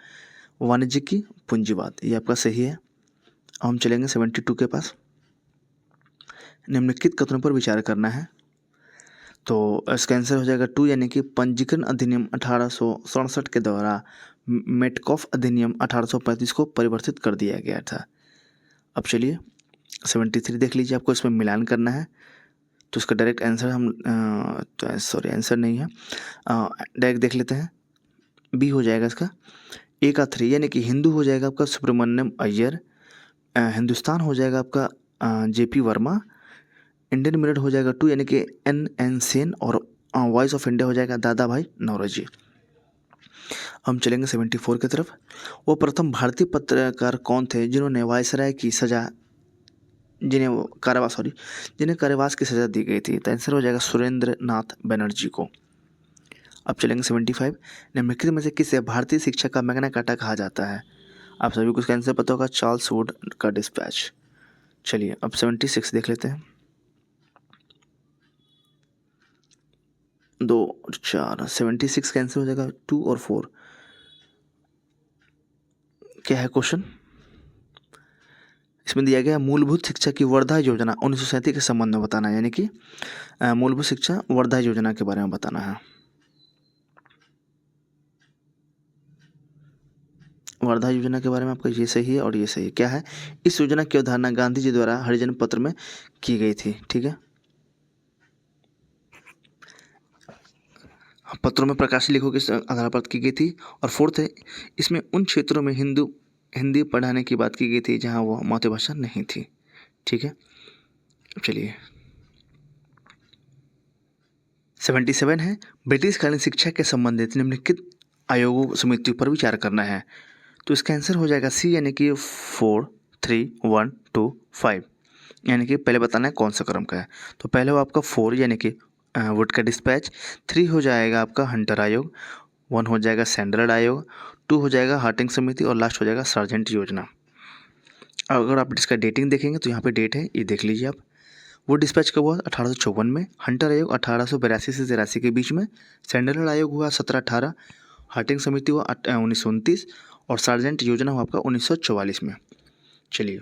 वाणिज्यिक पूंजीवाद, ये आपका सही है। हम चलेंगे 72 के पास। निम्नलिखित कथनों पर विचार करना है। तो इसका आंसर हो जाएगा 2 यानी कि पंजीकरण अधिनियम 1867 के द्वारा मेटकॉफ अधिनियम 1835 को परिवर्तित कर दिया गया था। अब चलिए 73 देख लीजिए, आपको इसमें मिलान करना है। तो इसका डायरेक्ट आंसर आंसर नहीं है, डायरेक्ट देख लेते हैं। बी हो जाएगा इसका। ए का 3 यानी कि हिंदू हो जाएगा आपका सुब्रमण्यम अय्यर, हिंदुस्तान हो जाएगा आपका जेपी वर्मा, इंडियन मिरर हो जाएगा 2 यानी कि एन सेन, और वॉइस ऑफ इंडिया हो जाएगा दादा भाई नौरोजी। हम चलेंगे 74 की तरफ। वो प्रथम भारतीय पत्रकार कौन थे जिन्होंने वायसराय की सजा जिन्हें कारावास की सजा दी गई थी। तो आंसर हो जाएगा सुरेंद्र नाथ बनर्जी को। अब चलेंगे 75। निम्नलिखित में से किसे भारतीय शिक्षा का मैग्ना कार्टा कहा जाता है। आप सभी को इसका आंसर पता होगा, चार्ल्स वुड का डिस्पैच। चलिए अब 76 देख लेते हैं। 2 और 4, 76 का आंसर हो जाएगा 2 और 4। क्या है क्वेश्चन, इसमें दिया गया मूलभूत शिक्षा की वर्धा योजना 1937 के संबंध में बताना है, यानी कि मूलभूत शिक्षा वर्धा योजना के बारे में बताना है। वर्धा योजना के बारे में आपका ये सही है और ये सही है। क्या है, इस योजना की अवधारणा गांधी जी द्वारा हरिजन पत्र में की गई थी। ठीक है, पत्रों में प्रकाशित लेखों के आधार पर की गई थी। और 4th है, इसमें उन क्षेत्रों में हिंदी पढ़ाने की बात की गई थी जहां वो मातृभाषा नहीं थी। ठीक है, चलिए 77 है, ब्रिटिश कालीन शिक्षा के संबंधित निम्नलिखित आयोगों समितियों पर विचार करना है। तो इसका आंसर हो जाएगा सी यानी कि 4, 3, 1, 2, 5, यानी कि पहले बताना है कौन सा क्रम का है। तो पहले वो आपका 4 यानी कि वुड का डिस्पैच, 3 हो जाएगा आपका हंटर आयोग, 1 हो जाएगा सैंडलर आयोग, 2 हो जाएगा हार्टिंग समिति और लास्ट हो जाएगा सार्जेंट योजना। अगर आप इसका डेटिंग देखेंगे तो यहाँ पे डेट है, ये देख लीजिए आप। वो डिस्पैच कब हुआ 1854 में, हंटर आयोग 1882 से 83 के बीच में, सैंडलर आयोग हुआ 1718, हार्टिंग समिति हुआ 1929 और सार्जेंट योजना हुआ आपका 1944 में। चलिए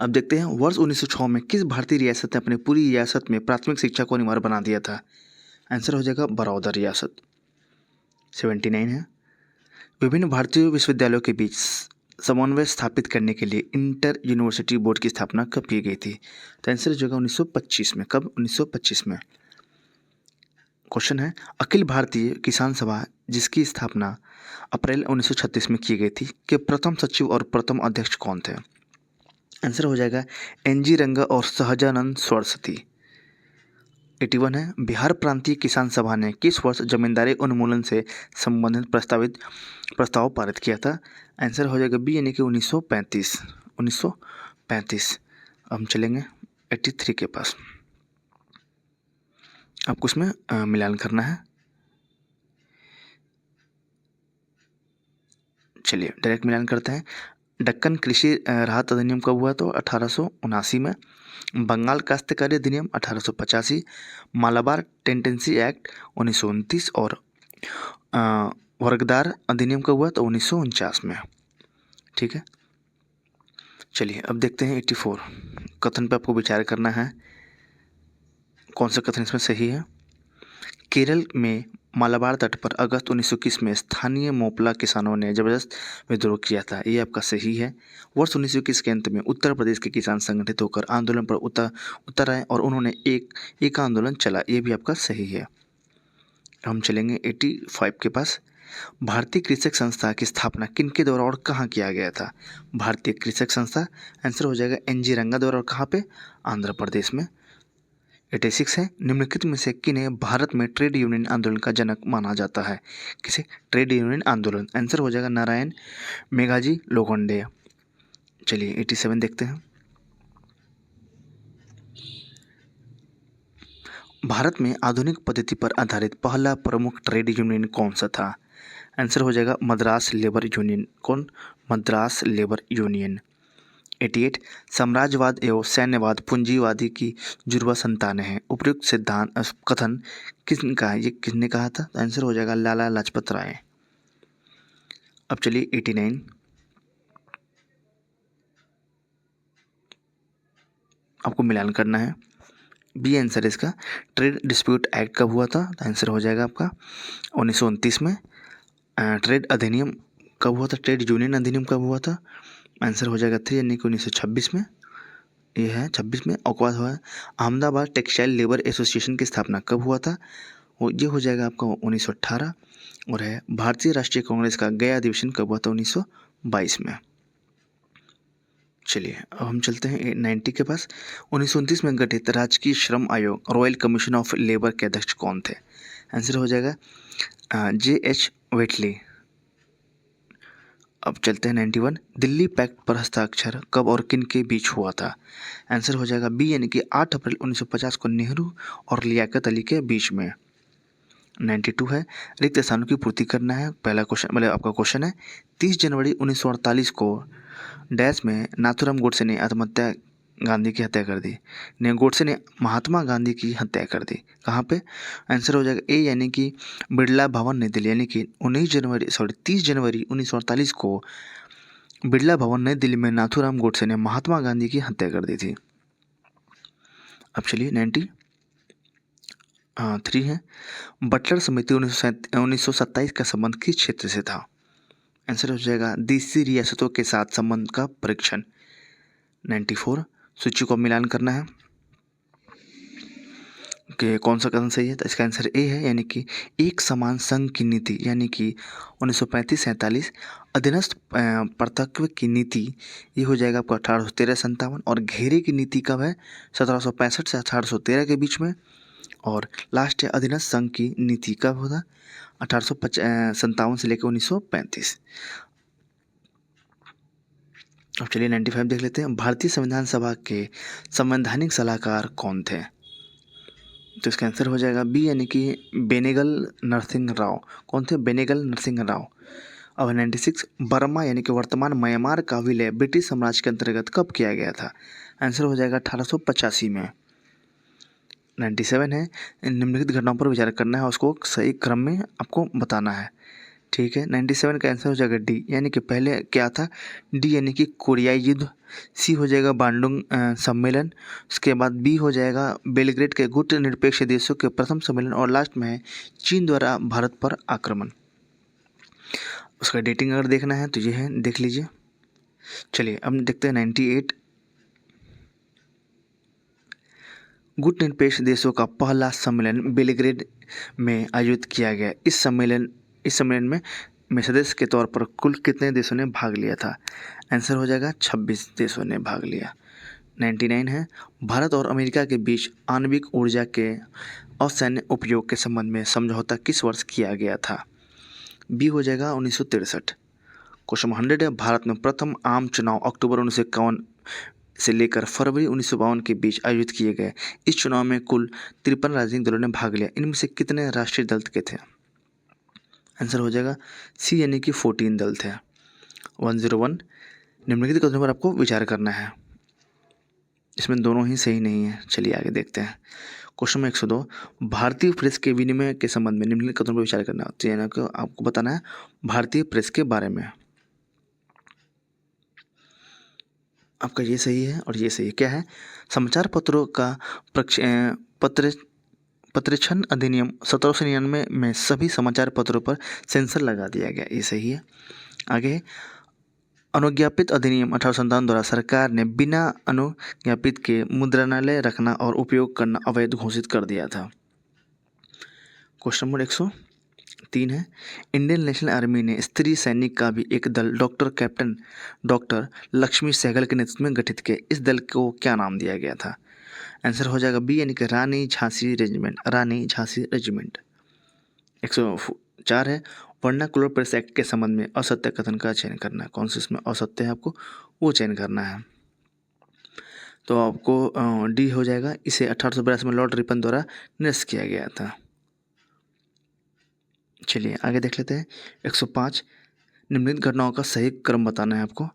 अब देखते हैं वर्ष 1906 में किस भारतीय रियासत ने अपनी पूरी रियासत में प्राथमिक शिक्षा को अनिवार्य बना दिया था। आंसर हो जाएगा बड़ौदा रियासत। 79 है, विभिन्न भारतीय विश्वविद्यालयों के बीच समन्वय स्थापित करने के लिए इंटर यूनिवर्सिटी बोर्ड की स्थापना कब की गई थी। तो आंसर हो जाएगा 1925 में। कब, 1925 में। क्वेश्चन है, अखिल भारतीय किसान सभा जिसकी स्थापना अप्रैल 1936 में की गई थी के प्रथम सचिव और प्रथम अध्यक्ष कौन थे। आंसर हो जाएगा NG रंगा और सहजानंद सरस्वती। 81 है, बिहार प्रांतीय किसान सभा ने किस वर्ष जमींदारी उन्मूलन से संबंधित प्रस्ताव पारित किया था। आंसर हो जाएगा बी यानी कि 1935। 1935। हम चलेंगे 83 के पास। आपको उसमें मिलान करना है। चलिए डायरेक्ट मिलान करते हैं। दक्कन कृषि राहत अधिनियम कब हुआ, तो 1879 में। बंगाल काश्तकारी अधिनियम 1885, मालाबार टेंडेंसी एक्ट 1929 और वर्गदार अधिनियम कब हुआ, तो 1949 में। ठीक है, चलिए अब देखते हैं 84 कथन पर आपको विचार करना है कौन सा कथन इसमें सही है। केरल में मालाबार तट पर अगस्त 1921 में स्थानीय मोपला किसानों ने जबरदस्त विद्रोह किया था। ये आपका सही है। वर्ष 1921 के अंत में उत्तर प्रदेश के किसान संगठित होकर आंदोलन पर उतर आए और उन्होंने एक आंदोलन चला। ये भी आपका सही है। हम चलेंगे 85 के पास। भारतीय कृषक संस्था की स्थापना किनके द्वारा और कहाँ किया गया था? भारतीय कृषक संस्था, आंसर हो जाएगा NG रंगा द्वारा, और कहाँ पे? आंध्र प्रदेश में। 86 है, निम्नलिखित में से किन्हें भारत में ट्रेड यूनियन आंदोलन का जनक माना जाता है? किसे? ट्रेड यूनियन आंदोलन, आंसर हो जाएगा नारायण मेघाजी लोखंडे। चलिए 87 देखते हैं। भारत में आधुनिक पद्धति पर आधारित पहला प्रमुख ट्रेड यूनियन कौन सा था? आंसर हो जाएगा मद्रास लेबर यूनियन। कौन? Madras labour union. 88 साम्राज्यवाद एवं सैन्यवाद पूंजीवादी की जुड़वा संतानें हैं। उपयुक्त सिद्धांत कथन किसका है? ये किसने कहा था? आंसर हो जाएगा लाला लाजपत राय। अब चलिए 89, आपको मिलान करना है। बी आंसर इसका। ट्रेड डिस्प्यूट एक्ट कब हुआ था? आंसर हो जाएगा आपका 1929 में। ट्रेड अधिनियम कब हुआ था? ट्रेड यूनियन अधिनियम कब हुआ था? आंसर हो जाएगा 3 यानी कि 1926 में। ये है 26 में। औकात हुआ है। अहमदाबाद टेक्सटाइल लेबर एसोसिएशन की स्थापना कब हुआ था? ये हो जाएगा आपका 1918। और है भारतीय राष्ट्रीय कांग्रेस का गया अधिवेशन कब हुआ था? 1922 में। चलिए अब हम चलते हैं 90 के पास। 1929 में गठित राजकीय श्रम आयोग रॉयल कमीशन ऑफ लेबर के अध्यक्ष कौन थे? आंसर हो जाएगा JH वेटली। अब चलते हैं 91। दिल्ली पैक्ट पर हस्ताक्षर कब और किन के बीच हुआ था? आंसर हो जाएगा बी यानी कि 8 अप्रैल 1950 को नेहरू और लियाकत अली के बीच में। 92 है, रिक्त स्थानों की पूर्ति करना है। पहला क्वेश्चन मतलब आपका क्वेश्चन है 30 जनवरी 1948 को डैश में नाथूराम गोडसे ने आत्महत्या गांधी की हत्या कर दी। गोडसे ने महात्मा गांधी की हत्या कर दी। कहाँ पे? आंसर हो जाएगा ए यानी कि बिरला भवन नई दिल्ली, यानी कि 30 जनवरी 1948 को बिरला भवन नई दिल्ली में नाथूराम गोडसे ने महात्मा गांधी की हत्या कर दी थी। अब चलिए 93 है, बटलर समिति 1927 का संबंध किस क्षेत्र से था? आंसर हो जाएगा देशी रियासतों के साथ संबंध का परीक्षण। 94 सूची को मिलान करना है कि कौन सा कथन सही है, तो इसका आंसर ए है, यानी कि एक समान संघ की नीति, यानी कि 1935-47 अधीनस्थ प्रतत्व की नीति, ये हो जाएगा आपका 1813-57। और घेरे की नीति कब है? 1765 से 1813 के बीच में। और लास्ट है अधीनस्थ संघ की नीति कब होता? 1857 से लेकर 1935। अब चलिए 95 देख लेते हैं। भारतीय संविधान सभा के संवैधानिक सलाहकार कौन थे? तो इसका आंसर हो जाएगा बी यानी कि बेनेगल नरसिंह राव। कौन थे? बेनेगल नरसिंह राव। अब 96 बर्मा यानी कि वर्तमान म्यांमार का विलय ब्रिटिश साम्राज्य के अंतर्गत कब किया गया था? आंसर हो जाएगा 1885 में। 97 है, निम्नलिखित घटनाओं पर विचार करना है, उसको सही क्रम में आपको बताना है। ठीक है, 97 का आंसर हो जाएगा डी, यानी कि पहले क्या था? डी यानी कि कोरियाई युद्ध। सी हो जाएगा बांडुंग सम्मेलन। उसके बाद बी हो जाएगा बेलग्रेड के गुट निरपेक्ष देशों के प्रथम सम्मेलन। और लास्ट में है चीन द्वारा भारत पर आक्रमण। उसका डेटिंग अगर देखना है तो ये है, देख लीजिए। चलिए अब देखते हैं 98। गुट निरपेक्ष देशों का पहला सम्मेलन बेलग्रेड में आयोजित किया गया। इस सम्मेलन में सदस्य के तौर पर कुल कितने देशों ने भाग लिया था? आंसर हो जाएगा 26 देशों ने भाग लिया। 99 है, भारत और अमेरिका के बीच आणविक ऊर्जा के असैन्य उपयोग के संबंध में समझौता किस वर्ष किया गया था? बी हो जाएगा 1963। क्वेश्चन 100 है, भारत में प्रथम आम चुनाव अक्टूबर 1951 से लेकर फरवरी 1952 के बीच आयोजित किए गए। इस चुनाव में कुल 53 राजनीतिक दलों ने भाग लिया। इनमें से कितने राष्ट्रीय दल के थे? आंसर हो जाएगा सी यानी कि 14 दल थे। 101 निम्नलिखित कथनों पर आपको विचार करना है। इसमें दोनों ही सही नहीं है। चलिए आगे देखते हैं। क्वेश्चन नंबर 102 भारतीय प्रेस के विनिमय के संबंध में निम्नलिखित कथनों पर विचार करना है। यानी कि आपको बताना है भारतीय प्रेस के बारे में। आपका ये सही है और ये सही है। क्या है? समाचार पत्रों का प्रक्षेपण अधिनियम 1799 में सभी समाचार पत्रों पर सेंसर लगा दिया गया। ये सही है। आगे अनुज्ञापित अधिनियम 1857 द्वारा सरकार ने बिना अनुज्ञापित के मुद्रणालय रखना और उपयोग करना अवैध घोषित कर दिया था। क्वेश्चन नंबर 103 3 है, इंडियन नेशनल आर्मी ने स्त्री सैनिक का भी एक दल कैप्टन डॉक्टर लक्ष्मी सहगल के नेतृत्व में गठित किया। इस दल को क्या नाम दिया गया था? आंसर हो जाएगा बी यानी कि रानी झांसी रेजिमेंट। रानी झांसी रेजिमेंट। 104 है, वर्नाकुलर प्रेस एक्ट के संबंध में असत्य कथन का चयन करना है। कौन से इसमें असत्य है आपको वो चयन करना है। तो आपको डी हो जाएगा। इसे 1882 में लॉर्ड रिपन द्वारा निरस्त किया गया था। चलिए आगे देख लेते हैं। 105, निम्नलिखित घटनाओं का सही क्रम बताना है आपको।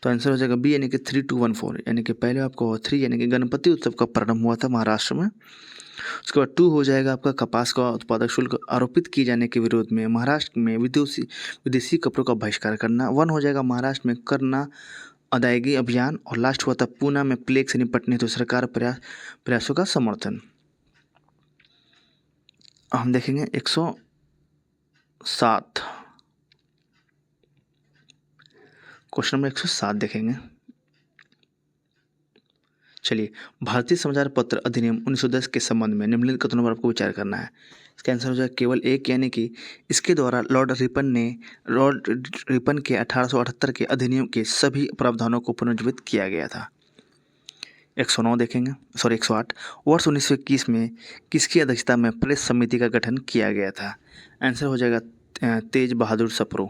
तो आंसर हो जाएगा बी यानी कि 3214, यानी कि पहले आपको 3 यानी कि गणपति उत्सव का प्रारंभ हुआ था महाराष्ट्र में। उसके बाद 2 हो जाएगा आपका कपास का उत्पादक शुल्क आरोपित किए जाने के विरोध में महाराष्ट्र में विदेशी कपड़ों का बहिष्कार करना। 1 हो जाएगा महाराष्ट्र में करना अदायगी अभियान। और लास्ट हुआ था पूना में प्लेग से निपटने तो सरकार प्रयासों का समर्थन। हम देखेंगे 107, क्वेश्चन नंबर 107 देखेंगे। चलिए, भारतीय समाचार पत्र अधिनियम 1910 के संबंध में निम्नलिखित कथनों पर आपको विचार करना है। इसका आंसर हो जाएगा केवल एक, यानी कि इसके द्वारा लॉर्ड रिपन के 1878 के अधिनियम के सभी प्रावधानों को पुनर्जीवित किया गया था। 109 देखेंगे, 108, वर्ष 1921 में किसकी अध्यक्षता में प्रेस समिति का गठन किया गया था? आंसर हो जाएगा तेज बहादुर सप्रू।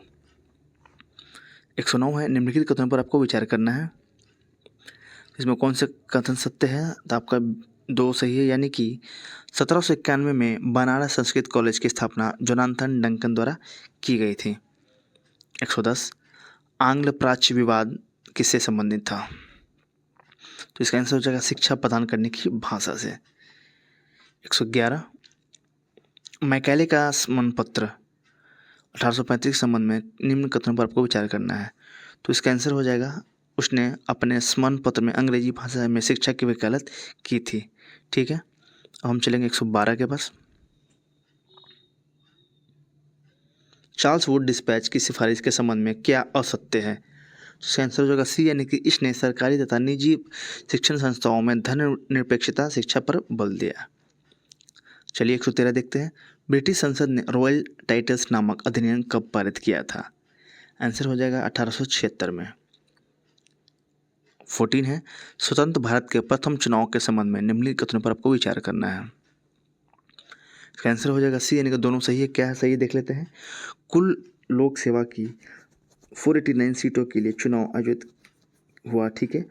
109 है, निम्नलिखित कथनों पर आपको विचार करना है। इसमें कौन से कथन सत्य है? तो आपका 2 सही है, यानी कि 1791 में बनारस संस्कृत कॉलेज की स्थापना जोनाथन डंकन द्वारा की गई थी। 110, आंग्ल प्राच्य विवाद किससे संबंधित था? तो इसका आंसर हो जाएगा शिक्षा प्रदान करने की भाषा से। 111, मैकेले का स्मरण पत्र 1835 के संबंध में निम्न कथनों पर आपको विचार करना है। तो इसका आंसर हो जाएगा उसने अपने स्मरण पत्र में अंग्रेजी भाषा में शिक्षा की वकालत की थी। ठीक है, अब हम चलेंगे 112 के पास। चार्ल्स वुड डिस्पैच की सिफारिश के संबंध में क्या असत्य है? इसका आंसर हो जाएगा सी, यानी कि इसने सरकारी तथा निजी शिक्षण संस्थाओं में धर्मनिरपेक्षता शिक्षा पर बल दिया। चलिए 113 देखते हैं। ब्रिटिश संसद ने रॉयल टाइटल्स नामक अधिनियम कब पारित किया था? आंसर हो जाएगा 1876 में। 14 है, स्वतंत्र भारत के प्रथम चुनाव के संबंध में निम्नलिखित कथनों पर आपको विचार करना है। इसका आंसर हो जाएगा सी, यानी कि दोनों सही है। क्या है सही देख लेते हैं। कुल लोक सेवा की 489 सीटों के लिए चुनाव आयोजित हुआ। ठीक है,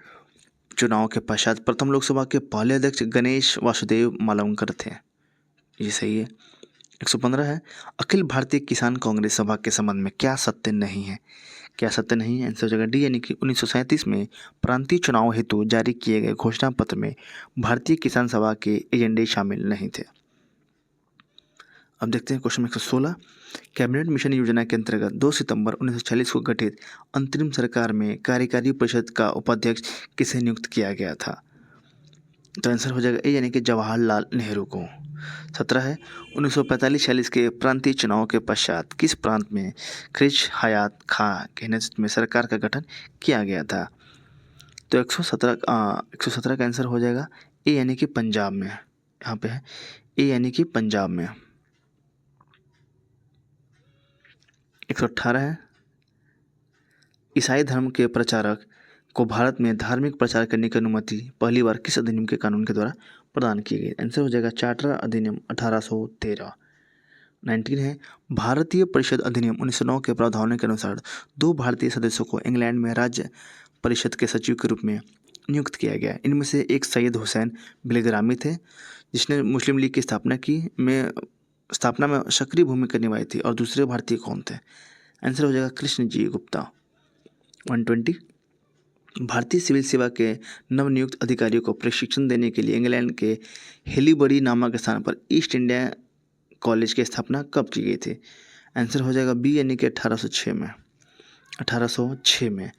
चुनाव के पश्चात प्रथम लोकसभा के पहले अध्यक्ष गणेश वासुदेव मालवंकर थे। ये सही है। 115 है, अखिल भारतीय किसान कांग्रेस सभा के संबंध में क्या सत्य नहीं है? क्या सत्य नहीं है? आंसर हो जाएगा डी, यानी कि 1937 में प्रांतीय चुनाव हेतु जारी किए गए घोषणा पत्र में भारतीय किसान सभा के एजेंडे शामिल नहीं थे। अब देखते हैं क्वेश्चन 116, कैबिनेट मिशन योजना के अंतर्गत 2 सितंबर 1946 को गठित अंतरिम सरकार में कार्यकारी परिषद का उपाध्यक्ष किसे नियुक्त किया गया था? तो आंसर हो जाएगा ए, यानी कि जवाहरलाल नेहरू को। 17 है, 1945-46 के प्रांतीय चुनाव के पश्चात किस प्रांत में ख्रिश हयात खां के नेतृत्व में सरकार का गठन किया गया था? तो 117 का आंसर हो जाएगा ए, यानी कि पंजाब में। यहाँ पे है ए, यानी कि पंजाब में। 118 है, ईसाई धर्म के प्रचारक को भारत में धार्मिक प्रचार करने की अनुमति पहली बार किस अधिनियम के कानून के द्वारा प्रदान की गई? आंसर हो जाएगा चार्टर अधिनियम 1813। 19 है, भारतीय परिषद अधिनियम 1909 के प्रावधानों के अनुसार 2 भारतीय सदस्यों को इंग्लैंड में राज्य परिषद के सचिव के रूप में नियुक्त किया गया। इनमें से एक सैयद हुसैन बिलग्रामी थे, जिसने मुस्लिम लीग की स्थापना में सक्रिय भूमिका निभाई थी। और दूसरे भारतीय कौन थे? आंसर हो जाएगा कृष्ण जी गुप्ता। 120, भारतीय सिविल सेवा के नवनियुक्त अधिकारियों को प्रशिक्षण देने के लिए इंग्लैंड के हेलीबरी नामक स्थान पर ईस्ट इंडिया कॉलेज की स्थापना कब की गई थी? आंसर हो जाएगा बी, यानी कि 1806 में। 1806 में।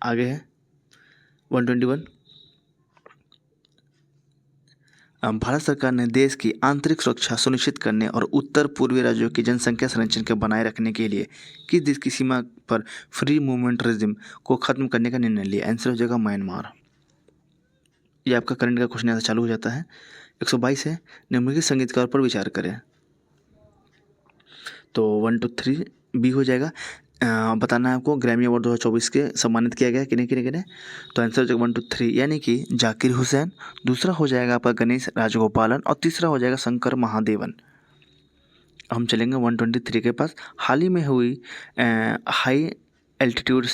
आगे है 121, भारत सरकार ने देश की आंतरिक सुरक्षा सुनिश्चित करने और उत्तर पूर्वी राज्यों की जनसंख्या संरचना के बनाए रखने के लिए किस देश की सीमा पर फ्री मूवमेंट रेजिम को खत्म करने का निर्णय लिया? आंसर हो जाएगा म्यांमार। ये आपका करंट का क्वेश्चन यहाँ से चालू हो जाता है। 122 है, निम्नलिखित संगीतकार पर विचार करें। तो 1 2 3 बी हो जाएगा। बताना है आपको ग्रैमी अवार्ड 2024 के सम्मानित किया गया किन्हें किन्हें किन्हें। तो आंसर हो जाएगा 1 2 3 यानी कि जाकिर हुसैन, दूसरा हो जाएगा आपका गणेश राजगोपालन और तीसरा हो जाएगा शंकर महादेवन। हम चलेंगे 123 के पास। हाल ही में हुई high altitude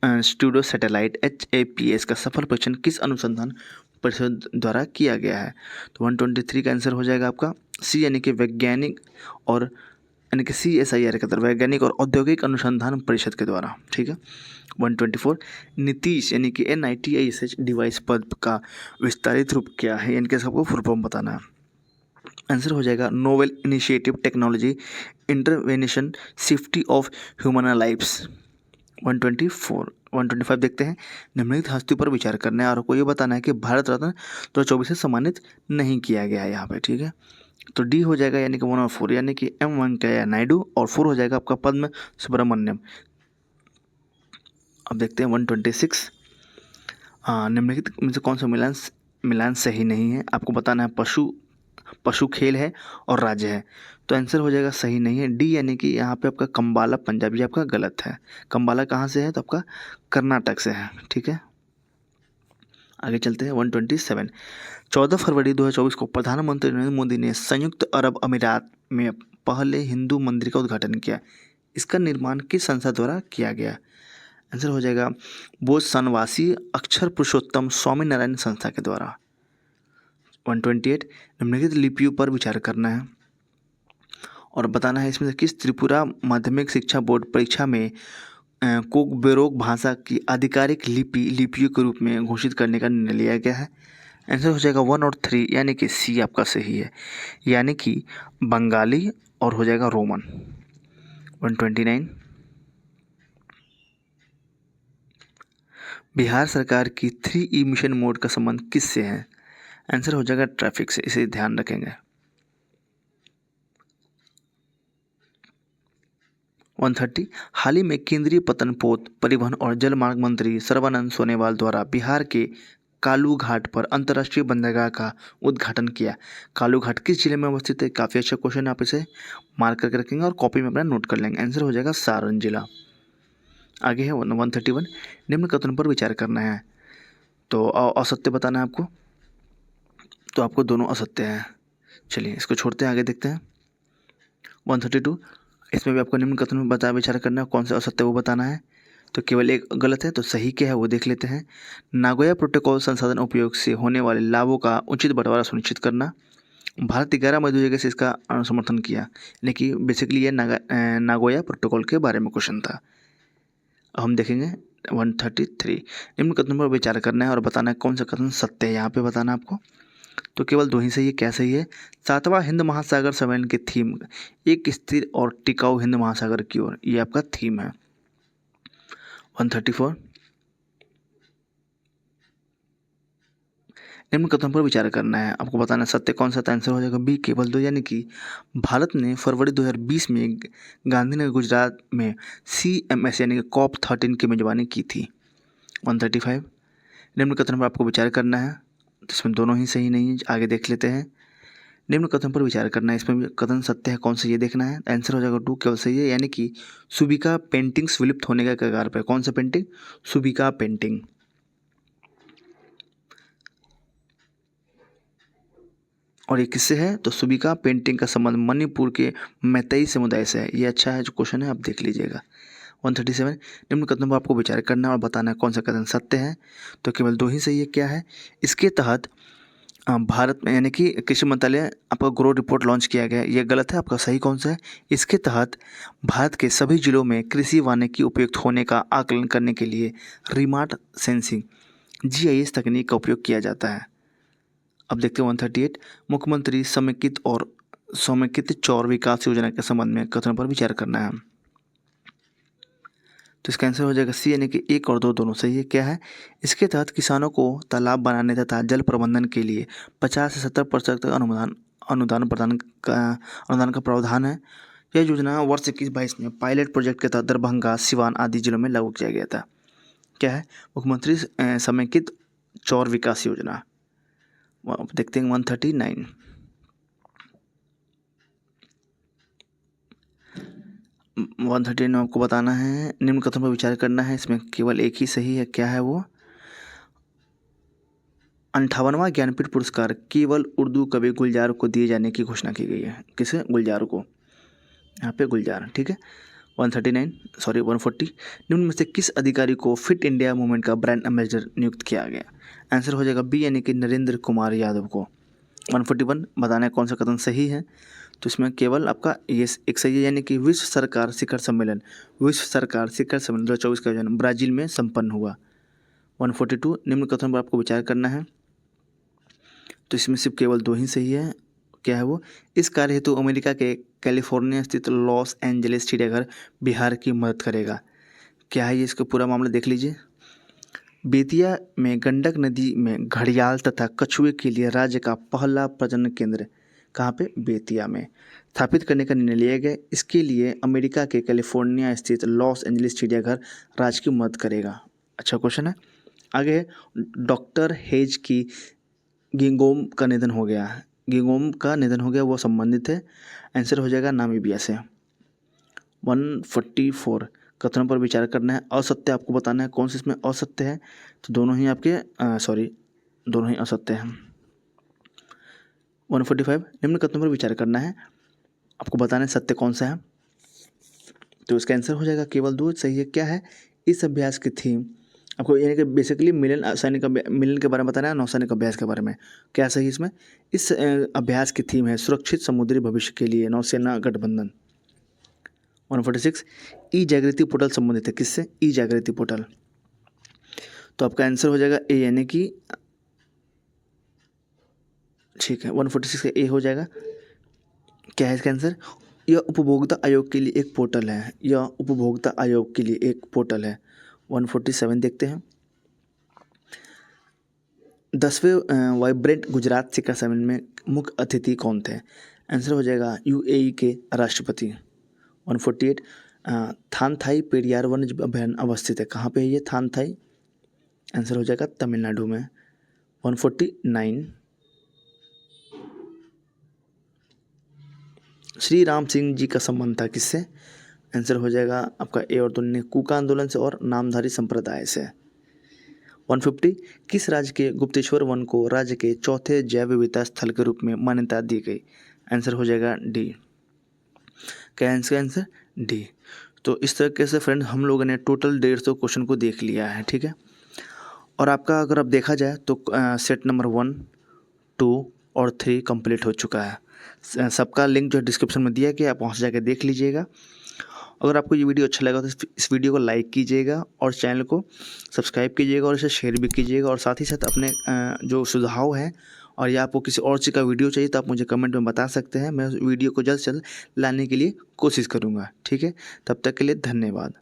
studio satellite HAPS का सफल परीक्षण किस अनुसंधान परिषद द्वारा किया गया है। तो 123 का आंसर हो जाएगा आपका सी यानी कि वैज्ञानिक और यानी कि CSIR के द्वारा वैज्ञानिक और औद्योगिक अनुसंधान परिषद के द्वारा। ठीक है। 124 नीतीश यानी कि NITISH डिवाइस पद का विस्तारित रूप क्या है, यानी कि सबको फुल फॉर्म बताना है। आंसर हो जाएगा novel initiative technology intervention safety of human lifes. 125 देखते हैं। निम्नलिखित हस्तियों पर विचार करना है और आपको ये बताना है कि भारत रत्न 2024 से सम्मानित नहीं किया गया है यहाँ पे। ठीक है। तो डी हो जाएगा यानी कि 1 और 4 यानी कि M वेंकैया नायडू और 4 हो जाएगा आपका पद्म सुब्रमण्यम। अब देखते हैं 126। निम्नलिखित में से कौन सा मिलान सही नहीं है। आपको बताना है पशु खेल है और राज्य है। तो आंसर हो जाएगा सही नहीं है डी यानी कि यहाँ पे आपका कंबाला पंजाबी आपका गलत है। कंबाला कहाँ से है, तो आपका कर्नाटक से है। ठीक है। आगे चलते हैं 127। 14 फरवरी 2024 को प्रधानमंत्री नरेंद्र मोदी ने संयुक्त अरब अमीरात में पहले हिंदू मंदिर का उद्घाटन किया। इसका निर्माण किस संस्था द्वारा किया गया। आंसर हो जाएगा बोझ सनवासी अक्षर पुरुषोत्तम स्वामी नारायण संस्था के द्वारा। 128 निम्नलिखित लिपियों पर विचार करना है और बताना है इसमें से किस त्रिपुरा माध्यमिक शिक्षा बोर्ड परीक्षा में कोकबोरोक भाषा की आधिकारिक लिपियों के रूप में घोषित करने का निर्णय लिया गया है। आंसर हो जाएगा 1 और 3 यानी कि सी आपका सही है, यानी कि बंगाली और हो जाएगा रोमन। 129 बिहार सरकार की 3E मिशन मोड का संबंध किससे है। आंसर हो जाएगा ट्रैफिक से, इसे ध्यान रखेंगे। 130 हाल ही में केंद्रीय पतन पोत परिवहन और जलमार्ग मंत्री सर्बानंद सोनोवाल द्वारा बिहार के कालू घाट पर अंतर्राष्ट्रीय बंदरगाह का उद्घाटन किया। कालू घाट किस जिले में अवस्थित है। काफ़ी अच्छा क्वेश्चन, आप इसे मार्क करके रखेंगे और कॉपी में अपना नोट कर लेंगे। आंसर हो जाएगा सारण जिला। आगे है 131 निम्न कथन पर विचार करना है। तो असत्य बताना है आपको, तो आपको दोनों असत्य हैं। चलिए इसको छोड़ते हैं, आगे देखते हैं 132। इसमें भी आपको निम्न कथन में विचार करना है, कौन सा असत्य वो बताना है। तो केवल एक गलत है, तो सही क्या है वो देख लेते हैं। नागोया प्रोटोकॉल संसाधन उपयोग से होने वाले लाभों का उचित बंटवारा सुनिश्चित करना। भारत 11 मई 2021 से इसका समर्थन किया, लेकिन बेसिकली ये नागोया प्रोटोकॉल के बारे में क्वेश्चन था। हम देखेंगे 133 निम्न कथन पर विचार करना है और बताना है कौन सा कथन सत्य है, यहाँ पे बताना आपको। तो केवल दो ही सही है, क्या सही है। 7वां हिंद महासागर सम्मेलन की थीम एक स्थिर और टिकाऊ हिंद महासागर की ओर, ये आपका थीम है। 134 निम्न कथन पर विचार करना है, आपको बताना है सत्य कौन सा था। आंसर हो जाएगा बी केवल 2 यानी कि भारत ने फरवरी 2020 में गांधीनगर गुजरात में CMS यानी कि COP13 की मेजबानी की थी। 135 निम्न कथन पर आपको विचार करना है, तो इसमें दोनों ही सही नहीं है, आगे देख लेते हैं। निम्न कथन पर विचार करना है, इसमें भी कथन सत्य है कौन सा ये देखना है। आंसर हो जाएगा 2 केवल सही है, यानी कि सुबिका पेंटिंग्स विलुप्त होने के कगार पर। कौन सा पेंटिंग, सुबिका पेंटिंग। और ये किससे है, तो सुबिका पेंटिंग का संबंध मणिपुर के मैतेई समुदाय से है। ये अच्छा है जो क्वेश्चन है, आप देख लीजिएगा। 137 निम्न कथन पर आपको विचार करना है और बताना है कौन सा कथन सत्य है। तो केवल 2 ही सही है, क्या है। इसके तहत भारत में यानी कि कृषि मंत्रालय आपका ग्रो रिपोर्ट लॉन्च किया गया है, ये गलत है, आपका सही कौन सा है। इसके तहत भारत के सभी जिलों में कृषि वानिकी उपयुक्त होने का आकलन करने के लिए रिमोट सेंसिंग GIS तकनीक का उपयोग किया जाता है। अब देखते हैं 138 मुख्यमंत्री समेकित चौर विकास योजना के संबंध में कथन पर विचार करना है। तो इसका आंसर हो जाएगा सी यानी कि 1 और 2 दोनों सही है, क्या है। इसके तहत किसानों को तालाब बनाने तथा जल प्रबंधन के लिए 50 से 70% तक अनुदान का प्रावधान है। यह योजना वर्ष 21-22 में पायलट प्रोजेक्ट के तहत दरभंगा, सिवान आदि जिलों में लागू किया गया था। क्या है, मुख्यमंत्री समेकित चौर विकास योजना। देखते हैं 139 113 में आपको बताना है, निम्न कथन पर विचार करना है, इसमें केवल एक ही सही है। क्या है वो? 58वां ज्ञानपीठ पुरस्कार केवल उर्दू कवि गुलजार को दिए जाने की घोषणा की गई है। किसे? गुलजार को। यहाँ पे गुलजार, ठीक है। 140 निम्न में से किस अधिकारी को फिट इंडिया मूवमेंट का ब्रांड एम्बेसडर नियुक्त किया गया? आंसर हो जाएगा बी, यानी कि नरेंद्र कुमार यादव को। 141 बताना है कौन सा कथन सही है। तो इसमें केवल आपका ये एक सही है, यानी कि विश्व सरकार शिखर सम्मेलन 2024 का आयोजन ब्राज़ील में संपन्न हुआ। 142 निम्न कथन पर आपको विचार करना है, तो इसमें सिर्फ केवल दो ही सही है। क्या है वो? इस कार्य हेतु अमेरिका के कैलिफोर्निया स्थित लॉस एंजलिस चिड़ियाघर बिहार की मदद करेगा। क्या है ये? इसका पूरा मामला देख लीजिए। बेतिया में गंडक नदी में घड़ियाल तथा कछुए के लिए राज्य का पहला प्रजनन केंद्र कहाँ पे? बेतिया में स्थापित करने का निर्णय लिया गया। इसके लिए अमेरिका के कैलिफोर्निया स्थित लॉस एंजलिस चिड़ियाघर राज्य की मदद करेगा। अच्छा क्वेश्चन है। आगे डॉक्टर हेज की गिंगोम का निधन हो गया। गिंगोम का निधन हो गया, वो संबंधित है। आंसर हो जाएगा नामीबिया से। 144 कथनों पर विचार करना है। असत्य आपको बताना है कौन से इसमें असत्य है। तो दोनों ही आपके दोनों ही असत्य हैं। 145 निम्न कथनों पर विचार करना है, आपको बताना है सत्य कौन सा है। तो इसका आंसर हो जाएगा केवल दो सही है। क्या है? इस अभ्यास की थीम आपको, यानी कि बेसिकली मिलन के बारे में बताना है, नौसैनिक अभ्यास के बारे में। क्या सही इसमें? इस अभ्यास की थीम है सुरक्षित समुद्री भविष्य के लिए नौसेना गठबंधन। 146 ई जागृति पोर्टल संबंधित है किससे? ई जागृति पोर्टल। तो आपका आंसर हो जाएगा ए, यानी कि ठीक है 146 का ए हो जाएगा। क्या है इसका आंसर? यह उपभोक्ता आयोग के लिए एक पोर्टल है। यह उपभोक्ता आयोग के लिए एक पोर्टल है। 147 देखते हैं। 10वें वाइब्रेंट गुजरात शिखर सम्मेलन में मुख्य अतिथि कौन थे? आंसर हो जाएगा यूएई के राष्ट्रपति। 148 थानथाई पेरियार वन्य अभयारण्य अवस्थित है। कहाँ पे है ये थानथाई? आंसर हो जाएगा तमिलनाडु में। 149 श्री राम सिंह जी का संबंध था किससे? आंसर हो जाएगा आपका ए और दोनों कूका आंदोलन से और नामधारी संप्रदाय से। 150 किस राज्य के गुप्तेश्वर वन को राज्य के चौथे जैव विविधता स्थल के रूप में मान्यता दी गई? आंसर हो जाएगा डी। क्या आंसर? डी। तो इस तरीके से फ्रेंड हम लोगों ने टोटल 150 क्वेश्चन को देख लिया है, ठीक है। और आपका अगर अब देखा जाए तो सेट नंबर 1, 2 और 3 कंप्लीट हो चुका है। सबका लिंक जो है डिस्क्रिप्शन में दिया गया, आप वहाँ से जाकर देख लीजिएगा। अगर आपको ये वीडियो अच्छा लगा तो इस वीडियो को लाइक कीजिएगा और चैनल को सब्सक्राइब कीजिएगा और इसे शेयर भी कीजिएगा। और साथ ही साथ अपने जो सुझाव हैं और या आपको किसी और चीज़ का वीडियो चाहिए तो आप मुझे कमेंट में बता सकते हैं। मैं वीडियो को जल्द से जल्द लाने के लिए कोशिश करूँगा, ठीक है। तब तक के लिए धन्यवाद।